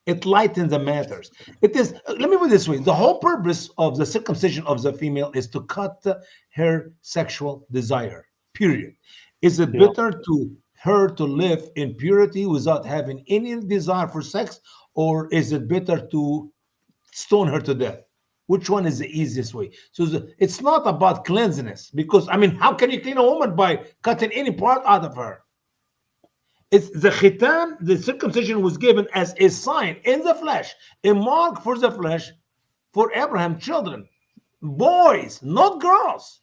it lightens the matters. It is. Let me put it this way: the whole purpose of the circumcision of the female is to cut her sexual desire. Period. Is it better to her to live in purity without having any desire for sex, or is it better to stone her to death? Which one is the easiest way? So it's not about cleanliness, because I mean, how can you clean a woman by cutting any part out of her? It's the khitan, the circumcision was given as a sign in the flesh, a mark for the flesh, for Abraham, children, boys, not girls.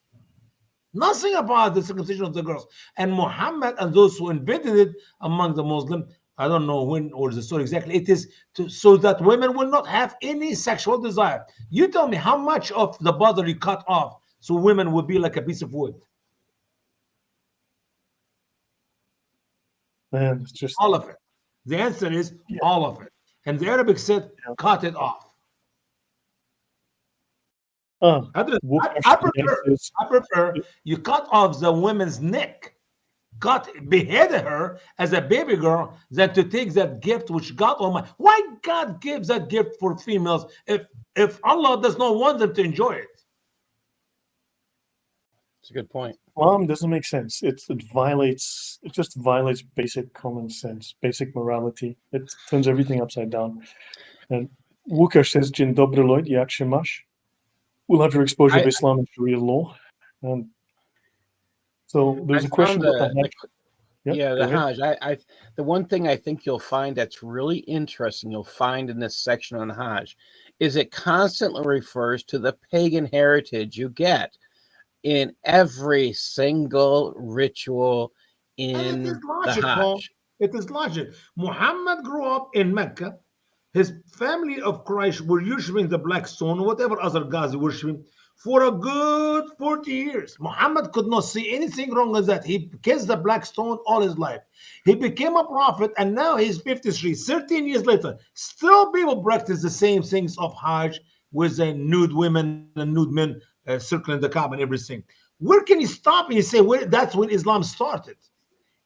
Nothing about the circumcision of the girls. And Muhammad and those who invented it among the Muslims, I don't know when or the story exactly, it is so that women will not have any sexual desire. You tell me how much of the body you cut off so women will be like a piece of wood. Man, it's just all of it. The answer is all of it. And the Arabic said, cut it off. I prefer you cut off the woman's neck, beheaded her as a baby girl, than to take that gift which God Almighty. Why God gives that gift for females if Allah does not want them to enjoy it? It's a good point. Islam doesn't make sense. It just violates basic common sense, basic morality. It turns everything upside down. And Łukasz says, Dzień dobry Lloyd, jak się masz? We'll have your exposure of Islam and Sharia law. And so there's a question about the Hajj. The Hajj. The one thing I think you'll find that's really interesting, you'll find in this section on Hajj, is it constantly refers to the pagan heritage you get in every single ritual in the Hajj. It is logic. Muhammad grew up in Mecca. His family of Quraysh were worshiping the black stone or whatever other gods they were worshiping for a good 40 years. Muhammad could not see anything wrong with that. He kissed the black stone all his life. He became a prophet, and now he's 53. 13 years later, still people practice the same things of Hajj with the nude women and nude men circling the Kaaba and everything. Where can you stop and you say, well, that's when Islam started?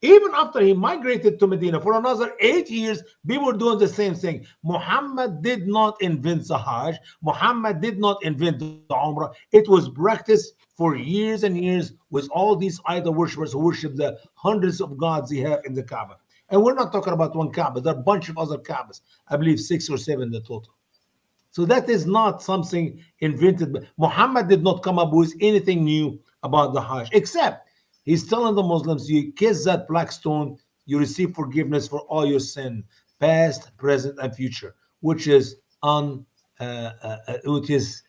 Even after he migrated to Medina for another 8 years, people were doing the same thing. Muhammad did not invent the Hajj. Muhammad did not invent the Umrah. It was practiced for years and years with all these idol worshippers who worship the hundreds of gods he have in the Kaaba. And we're not talking about one Kaaba. There are a bunch of other Kaabas. I believe 6 or 7 in the total. So that is not something invented. Muhammad did not come up with anything new about the Hajj, except he's telling the Muslims, you kiss that black stone, you receive forgiveness for all your sin, past, present, and future, which is which is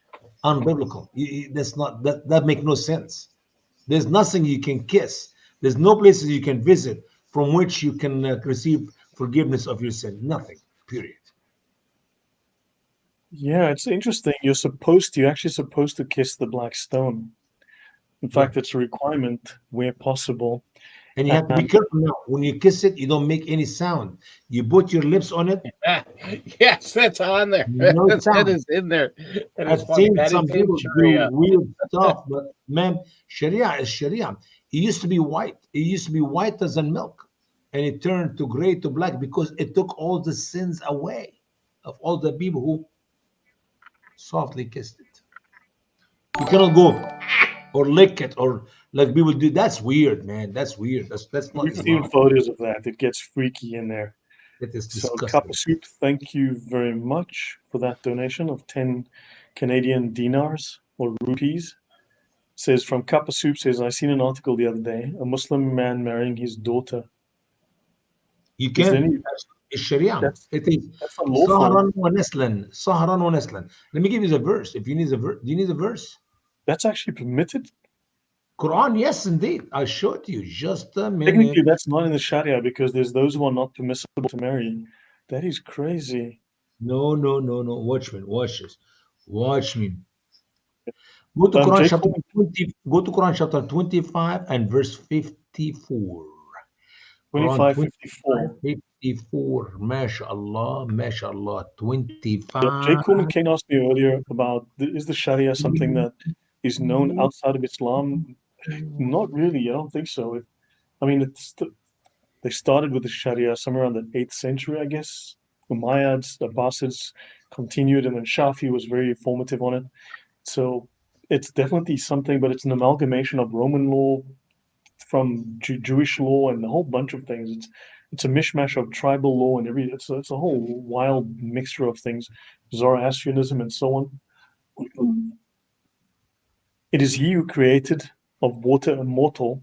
unbiblical. That's not that make no sense. There's nothing you can kiss. There's no places you can visit from which you can receive forgiveness of your sin. Nothing. Period. Yeah, it's interesting. You're actually supposed to kiss the black stone. In Yeah. fact, it's a requirement where possible. And you have to be And careful now. When you kiss it, you don't make any sound. You put your lips on it, Yes, that's on there. no That sound. is in there. That I've is funny. seen That some is in people do Sharia. weird stuff, but man, Sharia is Sharia. It used to be white. It used to be whiter than milk, and it turned to gray to black because it took all the sins away of all the people who softly kissed it. You cannot go or lick it or like people do. That's weird, man. That's weird. That's not we've seen Islam. photos of that. It gets freaky in there. It is So, Cup of disgusting. Soup, thank you very much for that donation of 10 Canadian dinars or rupees. Says from Cup of Soup, says, I seen an article the other day, a Muslim man marrying his daughter. You Is there can. any, It's Sharia. that's It is that's unlawful. Sahran wa Neslan. Sahran wa Neslan. Let me give you the verse. If you need the verse, do you need the verse? That's actually permitted. Quran, yes, indeed. I showed you. Just a minute. Technically, that's not in the Sharia because there's those who are not permissible to marry. That is crazy. No, no, no, no. Watch me. Watch this. Watch me. Go to Quran J. chapter Coleman, 20. Go to Quran chapter 25 and verse 54. Quran 25, 2554. 54. MashaAllah, MashaAllah. Yeah, J. 25. Coleman Kane asked me earlier about is the Sharia something that is known outside of Islam? Not really. I don't think so. I mean, they started with the Sharia somewhere around the 8th century, I guess. Umayyads, the Abbasids continued, and then Shafi was very formative on it. So it's definitely something, but it's an amalgamation of Roman law from Jewish law and a whole bunch of things. It's a mishmash of tribal law and it's a whole wild mixture of things, Zoroastrianism and so on. It is he who created of water a mortal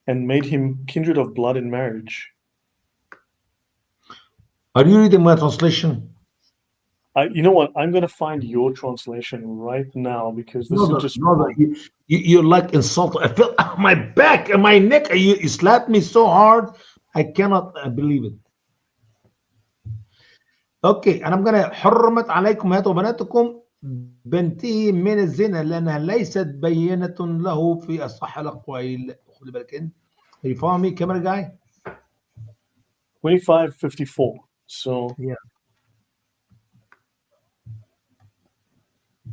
and made him kindred of blood in marriage. Are you reading my translation? You know what? I'm going to find your translation right now because this is No, just no, no. You're like insulted. I feel my back and my neck. You slapped me so hard. I cannot believe it. Okay, and I'm gonna حرمت عليكم هاتوا بناتكم بنته من الزنا لأنها ليست بينة له في أصح الأقوال. خلي بالك أنت. Are you following me, camera guy? 2554. So, Yeah.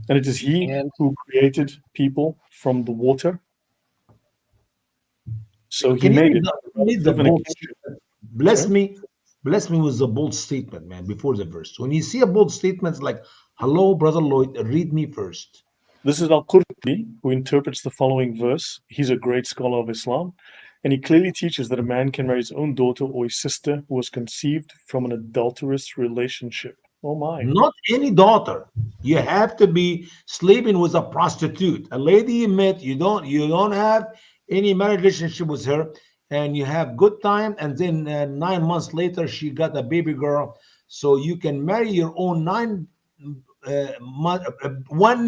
and it is he And who created people from the water. So he Can you made read it. the Live in a bold kinship. Bless Sorry? me. Bless me with the bold statement, man, before the verse. When you see a bold statement, it's like, hello, Brother Lloyd, read me first. This is Al-Qurtubi, who interprets the following verse. He's a great scholar of Islam, and he clearly teaches that a man can marry his own daughter or his sister who was conceived from an adulterous relationship. Oh my. Not any daughter. You have to be sleeping with a prostitute, a lady you met. You don't have any marriage relationship with her, and you have good time. And then 9 months later, she got a baby girl. So you can marry your own 1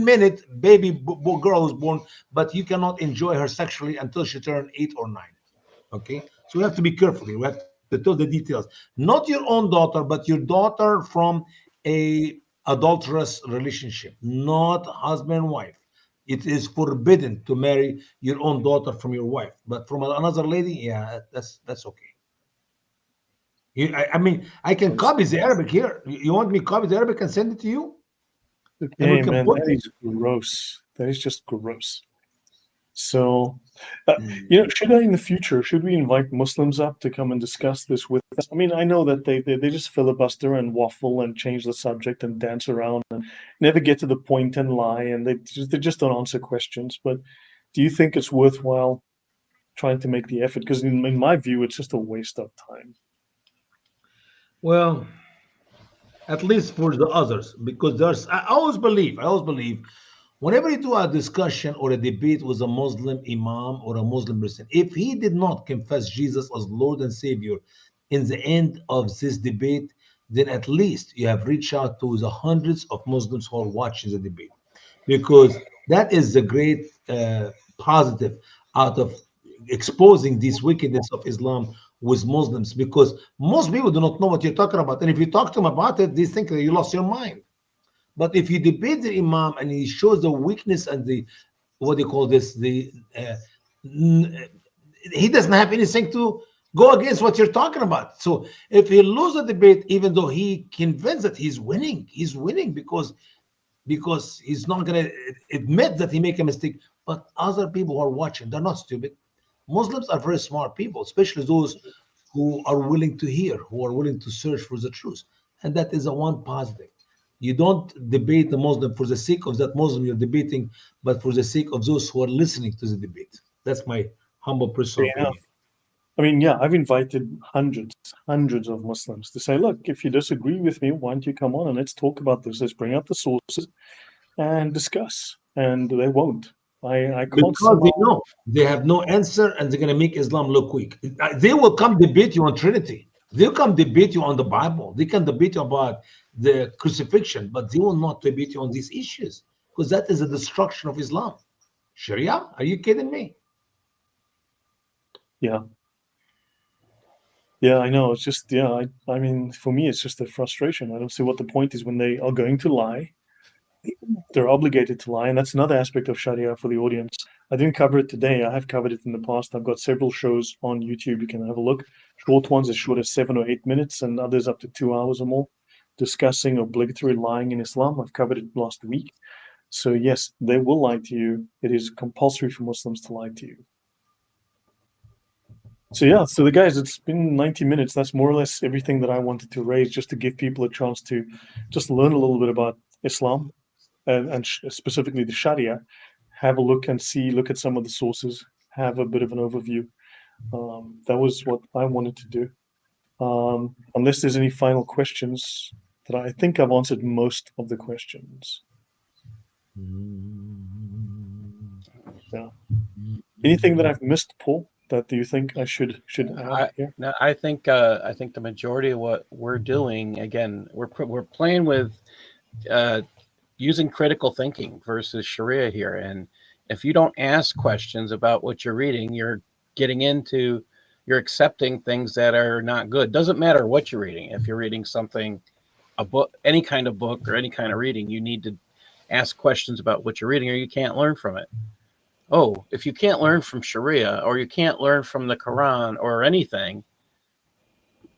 minute baby girl who's born, but you cannot enjoy her sexually until she turned 8 or 9. Okay, so we have to be careful here. We have to tell the details. Not your own daughter, but your daughter from a adulterous relationship, not husband and wife. It is forbidden to marry your own daughter from your wife, but from another lady, yeah, that's okay. I mean, I can copy the Arabic here. You want me to copy the Arabic and send it to you, and we Okay, can man, put that it. is gross. That is just gross. So, Mm. should I in the future, should we invite Muslims up to come and discuss this with us? I mean, I know that they just filibuster and waffle and change the subject and dance around and never get to the point and lie, and they just don't answer questions. But do you think it's worthwhile trying to make the effort? Because in my view, it's just a waste of time. Well, at least for the others, because I always believe, whenever you do a discussion or a debate with a Muslim imam or a Muslim person, if he did not confess Jesus as Lord and Savior in the end of this debate, then at least you have reached out to the hundreds of Muslims who are watching the debate, because that is the great positive out of exposing this wickedness of Islam with Muslims, because most people do not know what you're talking about. And if you talk to them about it, they think that you lost your mind. But if you debate the Imam and he shows the weakness and the, what do you call this, he doesn't have anything to go against what you're talking about. So if he loses the debate, even though he convinced that he's winning because he's not going to admit that he make a mistake. But other people who are watching, they're not stupid. Muslims are very smart people, especially those who are willing to hear, who are willing to search for the truth. And that is a one positive. You don't debate the Muslim for the sake of that Muslim you're debating, but for the sake of those who are listening to the debate. That's my humble personal Yeah. opinion. I mean, yeah, I've invited hundreds of Muslims to say, look, if you disagree with me, why don't you come on and let's talk about this? Let's bring up the sources and discuss. And they won't. I can't Because they somehow. know they have no answer and they're going to make Islam look weak. They will come debate you on Trinity. They'll come debate you on the Bible. They can debate you about the crucifixion, but they will not debate you on these issues because that is a destruction of Islam. Sharia? Are you kidding me? Yeah. Yeah, I know. It's just, yeah, I mean, for me, it's just a frustration. I don't see what the point is when they are going to lie. They're obligated to lie. And that's another aspect of Sharia for the audience. I didn't cover it today. I have covered it in the past. I've got several shows on YouTube. You can have a look. Short ones as short as 7 or 8 minutes, and others up to 2 hours or more, discussing obligatory lying in Islam. I've covered it last week. So, yes, they will lie to you. It is compulsory for Muslims to lie to you. So yeah, so the guys, it's been 90 minutes. That's more or less everything that I wanted to raise, just to give people a chance to just learn a little bit about Islam and specifically the Sharia. Have a look and look at some of the sources, have a bit of an overview. That was what I wanted to do. Unless there's any final questions, that I think I've answered most of the questions. Yeah. Anything that I've missed, Paul? That do you think I should add here? No, I think the majority of what we're doing, again, we're playing with using critical thinking versus Sharia here. And if you don't ask questions about what you're reading, you're accepting things that are not good. Doesn't matter what you're reading. If you're reading something, a book, any kind of book or any kind of reading, you need to ask questions about what you're reading, or you can't learn from it. Oh, if you can't learn from Sharia or you can't learn from the Quran or anything,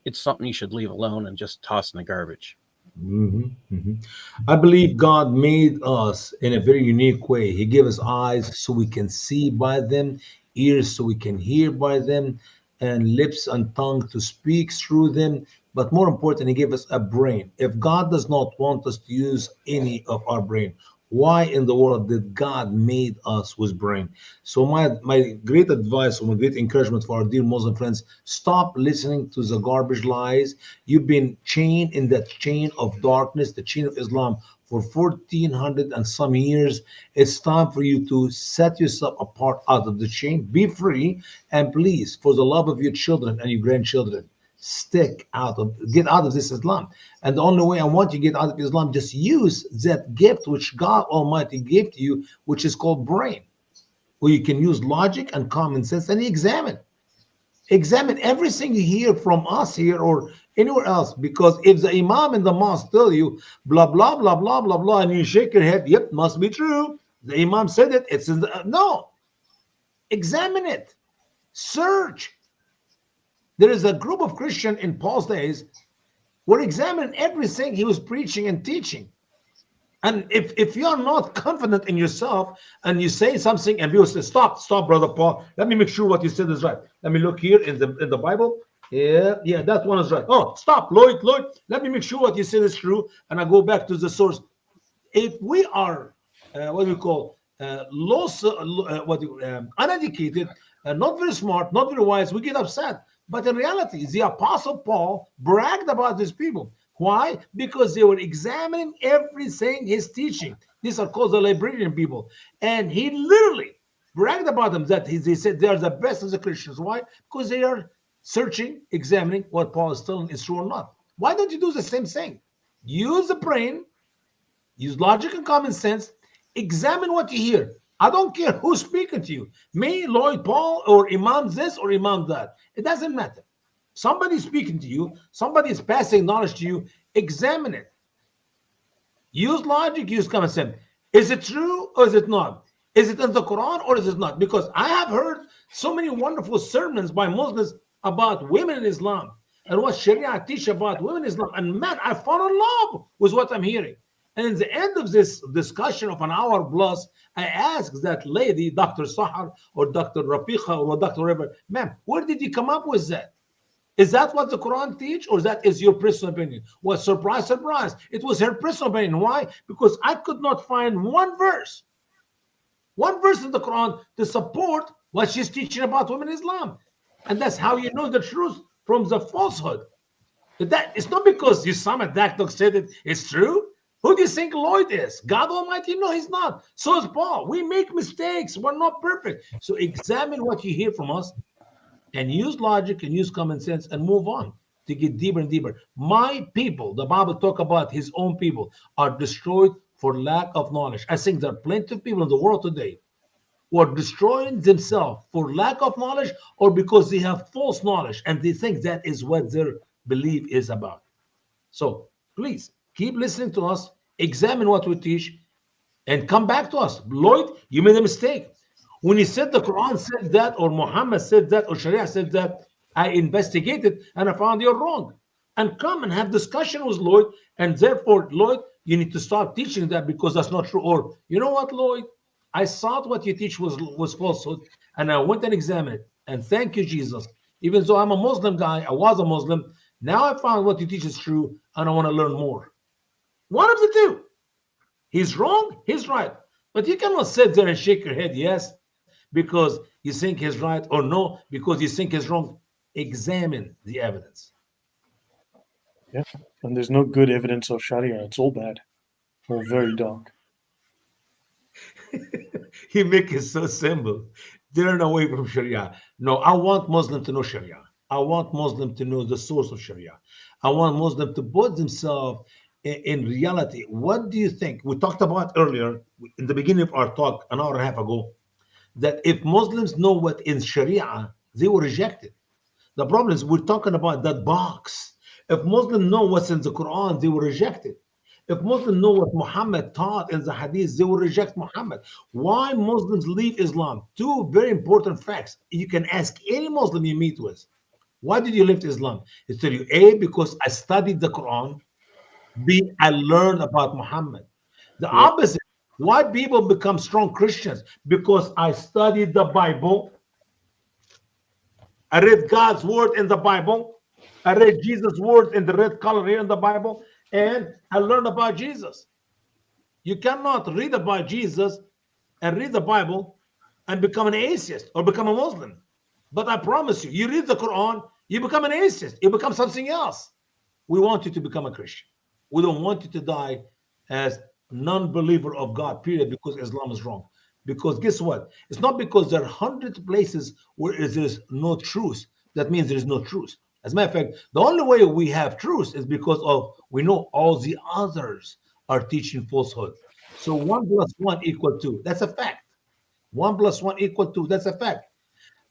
it's something you should leave alone and just toss in the garbage. Mhm, mhm. I believe God made us in a very unique way. He gave us eyes so we can see by them, ears so we can hear by them, and lips and tongue to speak through them. But more important, He gave us a brain. If God does not want us to use any of our brain, why in the world did God made us with brain? So my great advice or my great encouragement for our dear Muslim friends: stop listening to the garbage lies. You've been chained in that chain of darkness, the chain of Islam, for 1400 and some years. It's time for you to set yourself apart out of the chain, be free, and please, for the love of your children and your grandchildren, get out of this Islam. And the only way I want you to get out of Islam, just use that gift which God Almighty gave to you, which is called brain, where you can use logic and common sense and examine everything you hear from us here or anywhere else. Because if the imam in the mosque tell you blah blah blah blah blah blah, and you shake your head, yep, must be true, the imam said it, it's in the no, examine it, search. There is a group of Christians in Paul's days were examining everything he was preaching and teaching. And if you're not confident in yourself and you say something and people say, stop, brother Paul, let me make sure what you said is right. Let me look here in the Bible. Yeah, that one is right. Oh, stop, Lloyd, let me make sure what you said is true. And I go back to the source. If we are what we call uneducated, not very smart, not very wise, we get upset. But in reality, the Apostle Paul bragged about these people. Why? Because they were examining everything he's teaching. These are called the librarian people. And he literally bragged about them that they said they are the best of the Christians. Why? Because they are searching, examining what Paul is telling is true or not. Why don't you do the same thing? Use the brain. Use logic and common sense. Examine what you hear. I don't care who's speaking to you. Me, Lloyd, Paul, or Imam this or Imam that. It doesn't matter. Somebody's speaking to you. Somebody is passing knowledge to you. Examine it. Use logic, use common sense. Is it true or is it not? Is it in the Quran or is it not? Because I have heard so many wonderful sermons by Muslims about women in Islam and what Sharia teach about women in Islam. And man, I fall in love with what I'm hearing. And in the end of this discussion of an hour plus, I asked that lady, Dr. Sahar or Dr. Rafiqa or Dr. Whatever, ma'am, where did you come up with that? Is that what the Quran teach, or that is your personal opinion? Well, surprise, surprise. It was her personal opinion. Why? Because I could not find one verse in the Quran to support what she's teaching about women in Islam. And that's how you know the truth from the falsehood. That it's not because Usama Dakdok said it's true. Who do you think Lloyd is? God Almighty? No, he's not. So is Paul. We make mistakes. We're not perfect. So examine what you hear from us and use logic and use common sense and move on to get deeper and deeper. My people, the Bible talk about his own people, are destroyed for lack of knowledge. I think there are plenty of people in the world today who are destroying themselves for lack of knowledge or because they have false knowledge and they think that is what their belief is about. So please keep listening to us, examine what we teach, and come back to us. Lloyd, you made a mistake. When you said the Quran said that, or Muhammad said that, or Sharia said that, I investigated and I found you're wrong. And come and have discussion with Lloyd. And therefore, Lloyd, you need to start teaching that because that's not true. Or, you know what, Lloyd? I thought what you teach was falsehood. And I went and examined it. And thank you, Jesus. Even though I'm a Muslim guy, I was a Muslim. Now I found what you teach is true. And I want to learn more. One of the two. He's wrong, he's right. But you cannot sit there and shake your head, yes, because you think he's right, or no, because you think he's wrong. Examine the evidence. Yeah. And there's no good evidence of Sharia. It's all bad or very dark. He make it so simple. Turn away from Sharia. No, I want Muslim to know Sharia. I want Muslim to know the source of Sharia. I want Muslim to put themselves in reality. What do you think? We talked about earlier in the beginning of our talk an hour and a half ago that if Muslims know what in Sharia, they will reject it. The problem is we're talking about that box. If Muslims know what's in the Quran, they will reject it. If Muslims know what Muhammad taught in the Hadith, they will reject Muhammad. Why Muslims leave Islam? Two very important facts. You can ask any Muslim you meet with. Why did you leave Islam? They tell you, A, because I studied the Quran. B, I learned about Muhammad. The opposite. Why people become strong Christians? Because I studied the Bible. I read God's word in the Bible. I read Jesus' words in the red color here in the Bible. And I learned about Jesus. You cannot read about Jesus and read the Bible and become an atheist or become a Muslim. But I promise you, you read the Quran, you become an atheist. You become something else. We want you to become a Christian. We don't want you to die as non-believer of God, period, because Islam is wrong. Because guess what? It's not because there are hundreds of places where there's no truth. That means there is no truth. As a matter of fact, the only way we have truth is because of we know all the others are teaching falsehood. So 1 + 1 = 2. That's a fact. 1 + 1 = 2. That's a fact.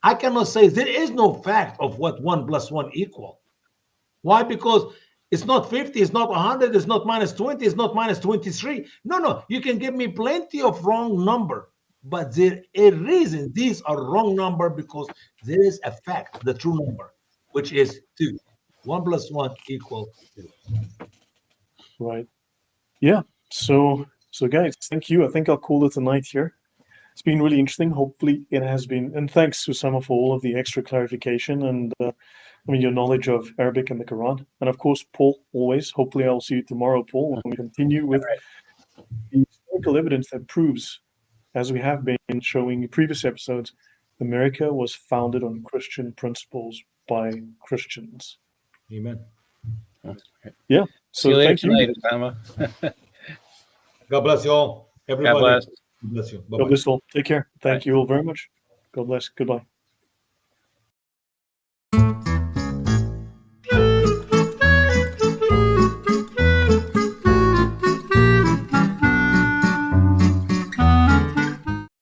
I cannot say there is no fact of what 1 + 1 equal. Why? Because it's not 50, it's not 100, it's not -20, it's not -23. No. You can give me plenty of wrong number, but there is a reason these are wrong number because there is a fact, the true number, which is 2. 1 + 1 = 2. Right. Yeah. So So, guys, thank you. I think I'll call it a night here. It's been really interesting. Hopefully, it has been. And thanks, Usama, for all of the extra clarification and your knowledge of Arabic and the Quran. And of course, Paul, always. Hopefully, I'll see you tomorrow, Paul, when we continue with the historical evidence that proves, as we have been showing in previous episodes, America was founded on Christian principles by Christians. Amen. Yeah. See you So later thank you. tonight, Osama. God bless you all. Everybody. God bless. God bless you. God Bye-bye. bless all. Take care. Thank Bye. you all very much. God bless. Goodbye.